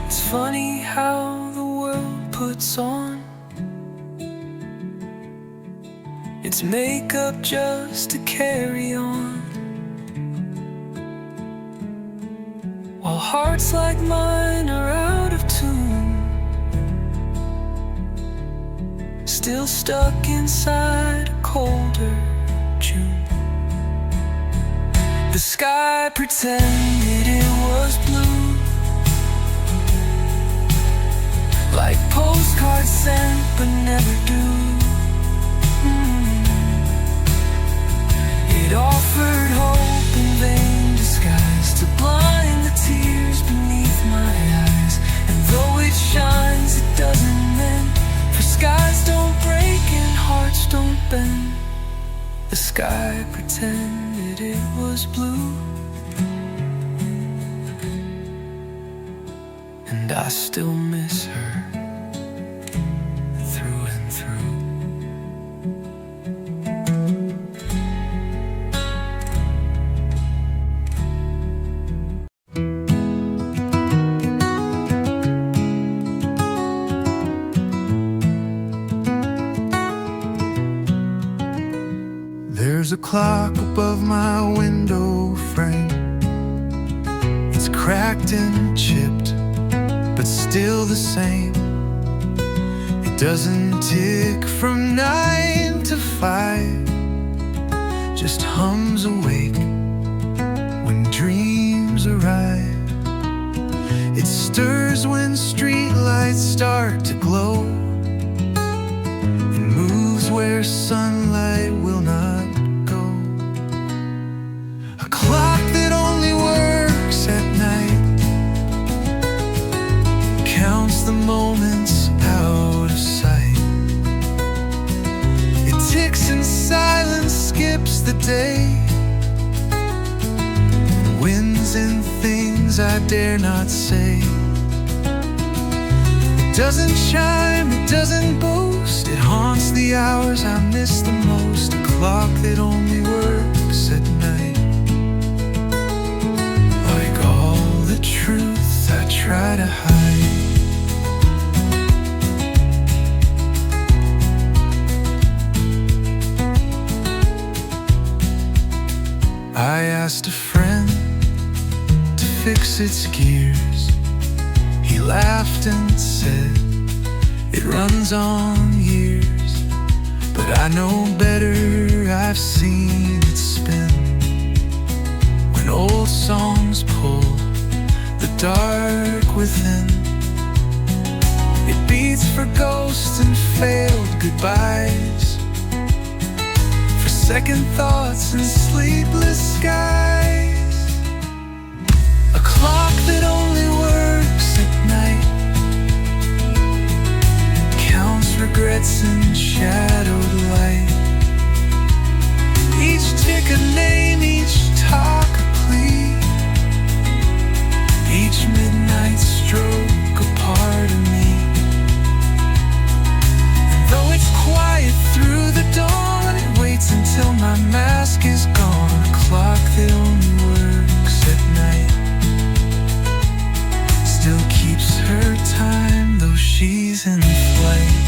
It's funny how the world puts on its makeup just to carry on, while hearts like mine are out of tune, still stuck inside a colder June. The sky pretended it was blue, like postcards sent but never do. It offered hope in vain disguise to blind the tears beneath my eyes. And though it shines, it doesn't mend, for skies don't break and hearts don't bend. The sky pretended it was blue, and I still miss her through and through. There's a clock above my window frame. It's cracked and chipped, but still the same. It doesn't tick from 9 to 5, just hums awake when dreams arrive. It stirs when streetlights start to glow, and moves where sunlight will not go. A clock that only works at night counts the moments out of sight. It ticks in silence, skips the day, wins in things I dare not say. It doesn't chime, it doesn't boast, it haunts the hours I miss the most. A clock that only works at night. Like all the truth I try to hide. I asked a friend to fix its gears. He laughed and said, it runs on years. but I know better. I've seen it spin when old songs pull the dark within. It beats for ghosts and failed goodbyes, for second thoughts and sleepless skies. A clock that only works at night counts regrets in shadowed light. Each tick a name, each talk a plea, each midnight stroke a part of me. And though it's quiet through the dawn, it waits until my mask is gone. A clock that only works at night still keeps her time, though she's in flight.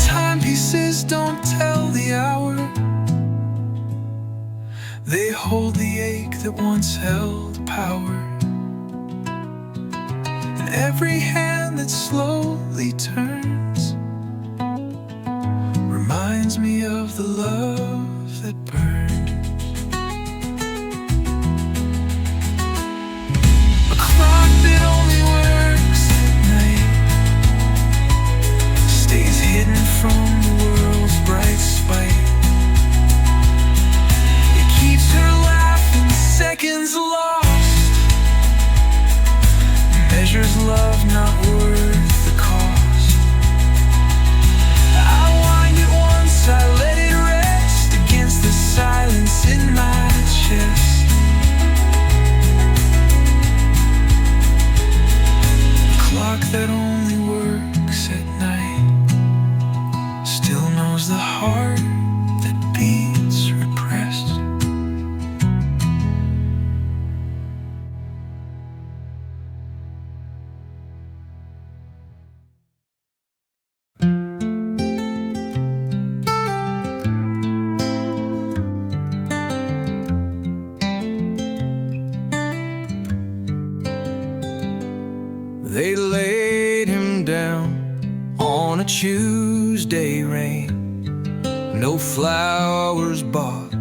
Timepieces don't tell the hour, they hold the ache that once held power. And every hand that slowly turns reminds me of the love that burned. A clock that only works at night stays hidden from the world's bright spite. It keeps her laughing seconds lost, measures love not worth the cost. I wind it once, I let it rest against the silence in my chest. A clock that only works at night still knows the heart that beats repressed. They laid him down on a Tuesday rain. No flowers bought,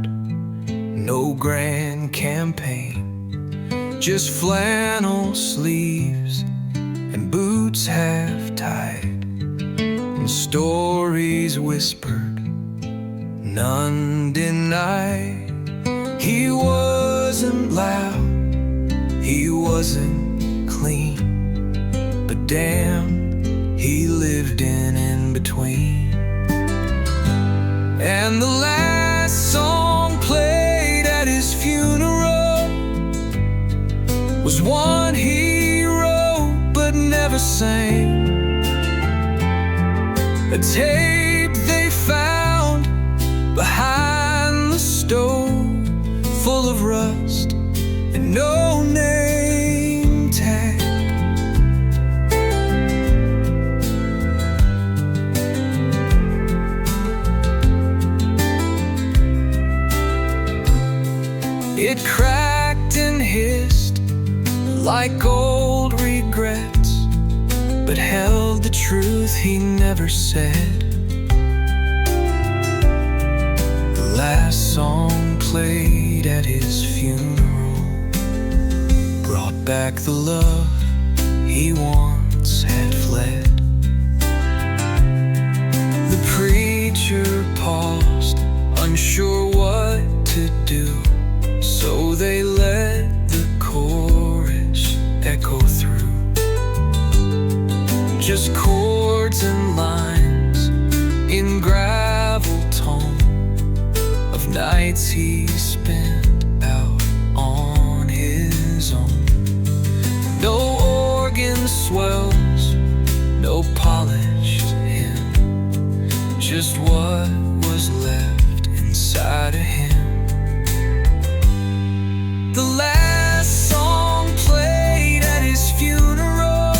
no grand campaign, just flannel sleeves and boots half tied, and stories whispered, none denied. He wasn't loud, he wasn't clean, but damn, he lived in between. And the last song played at his funeral was one he wrote but never sang. A tape they found behind the stove, full of rust and no name tag. It cracked and hissed like old regrets, but held the truth he never said. The last song played at his funeral brought back the love he once had fled. The preacher paused, unsure what to do, so they let the chorus echo through. Just chords and lines in gravel tone of nights he spent out on his own. No organ swells, no polished hymn, just what was left inside of him. The last song played at his funeral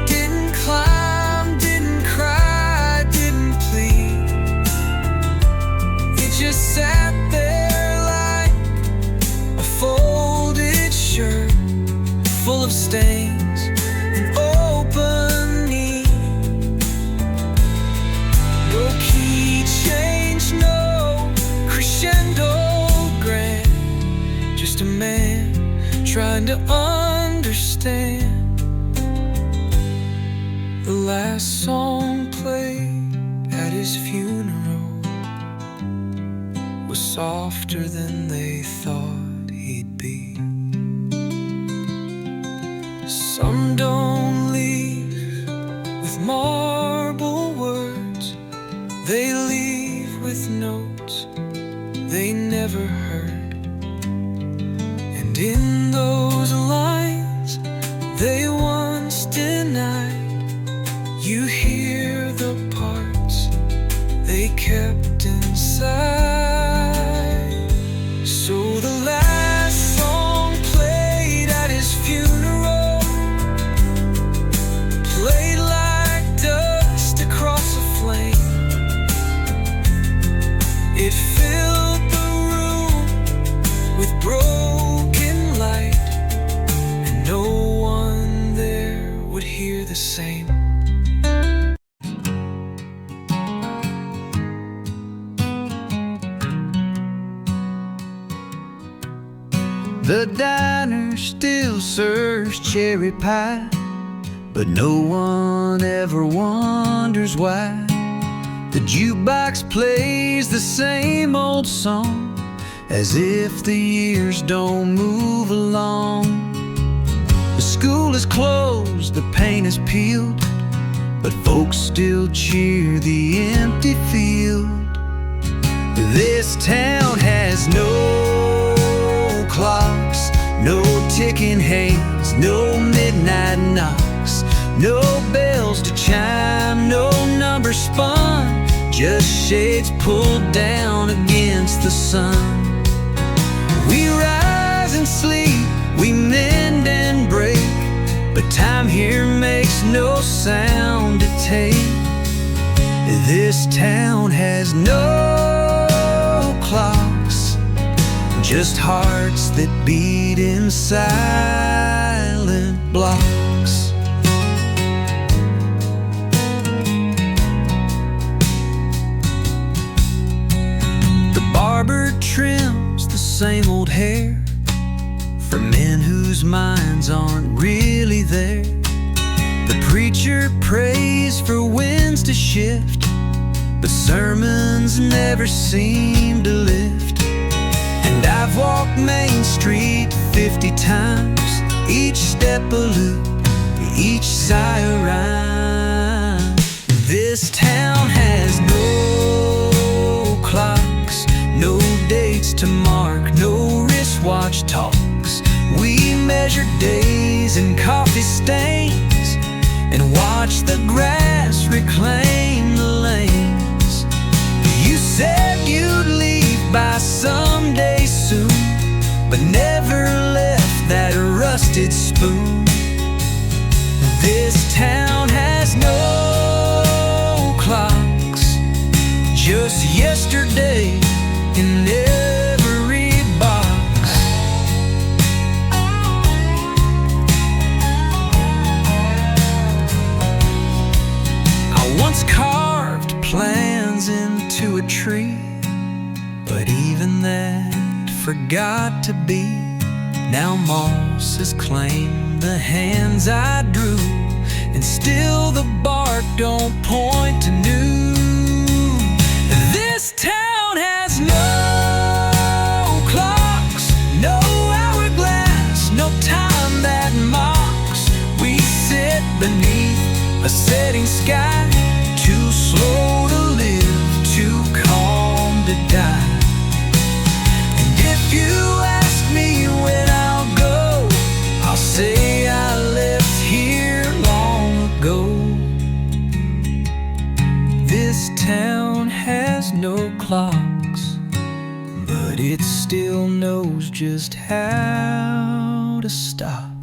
didn't climb, didn't cry, didn't plead. It just sat there like a folded trying to understand. The last song played at his funeral was softer than they thought he'd be. Some don't leave with marble words, they leave with notes they never heard. And in those lines they once denied, you hear the parts they kept inside. So the last song played at his funeral played like dust across a flame. It filled the room with broken light, and no one there would hear the same. The diner still serves cherry pie, but no one ever wonders why. The jukebox plays the same old song, as if the years don't move along. The school is closed, the paint is peeled, but folks still cheer the empty field. This town has no clocks, no ticking hands, no midnight knocks, no bells to chime, no numbers spun, just shades pulled down against the sun. We rise and sleep, we mend and break, but time here makes no sound to take. This town has no clocks, just hearts that beat in silent blocks. The barber trims the same old hair for men whose minds aren't really there. The preacher prays for winds to shift, but sermons never seem to lift. And I've walked Main Street 50 times, each step a loop, each sigh a rhyme. This town has no clocks, no dates to mark, no wristwatch talks. We measure days and coffee stains, and watch the grass reclaim the lanes. You said you'd leave by someday soon, but never left that rusted spoon. This town has no clocks, just yesterday in every box. I once carved plans into a tree, but even that forgot to be. Now moss has claimed the hands I drew, and still the bark don't point to new. This town has no clocks, no hourglass, no time that mocks. We sit beneath a setting sky, too slow to live, too calm to die. And if you ask me when I'll go, I'll say I left here long ago. This town has no clocks, but it still knows just how to stop.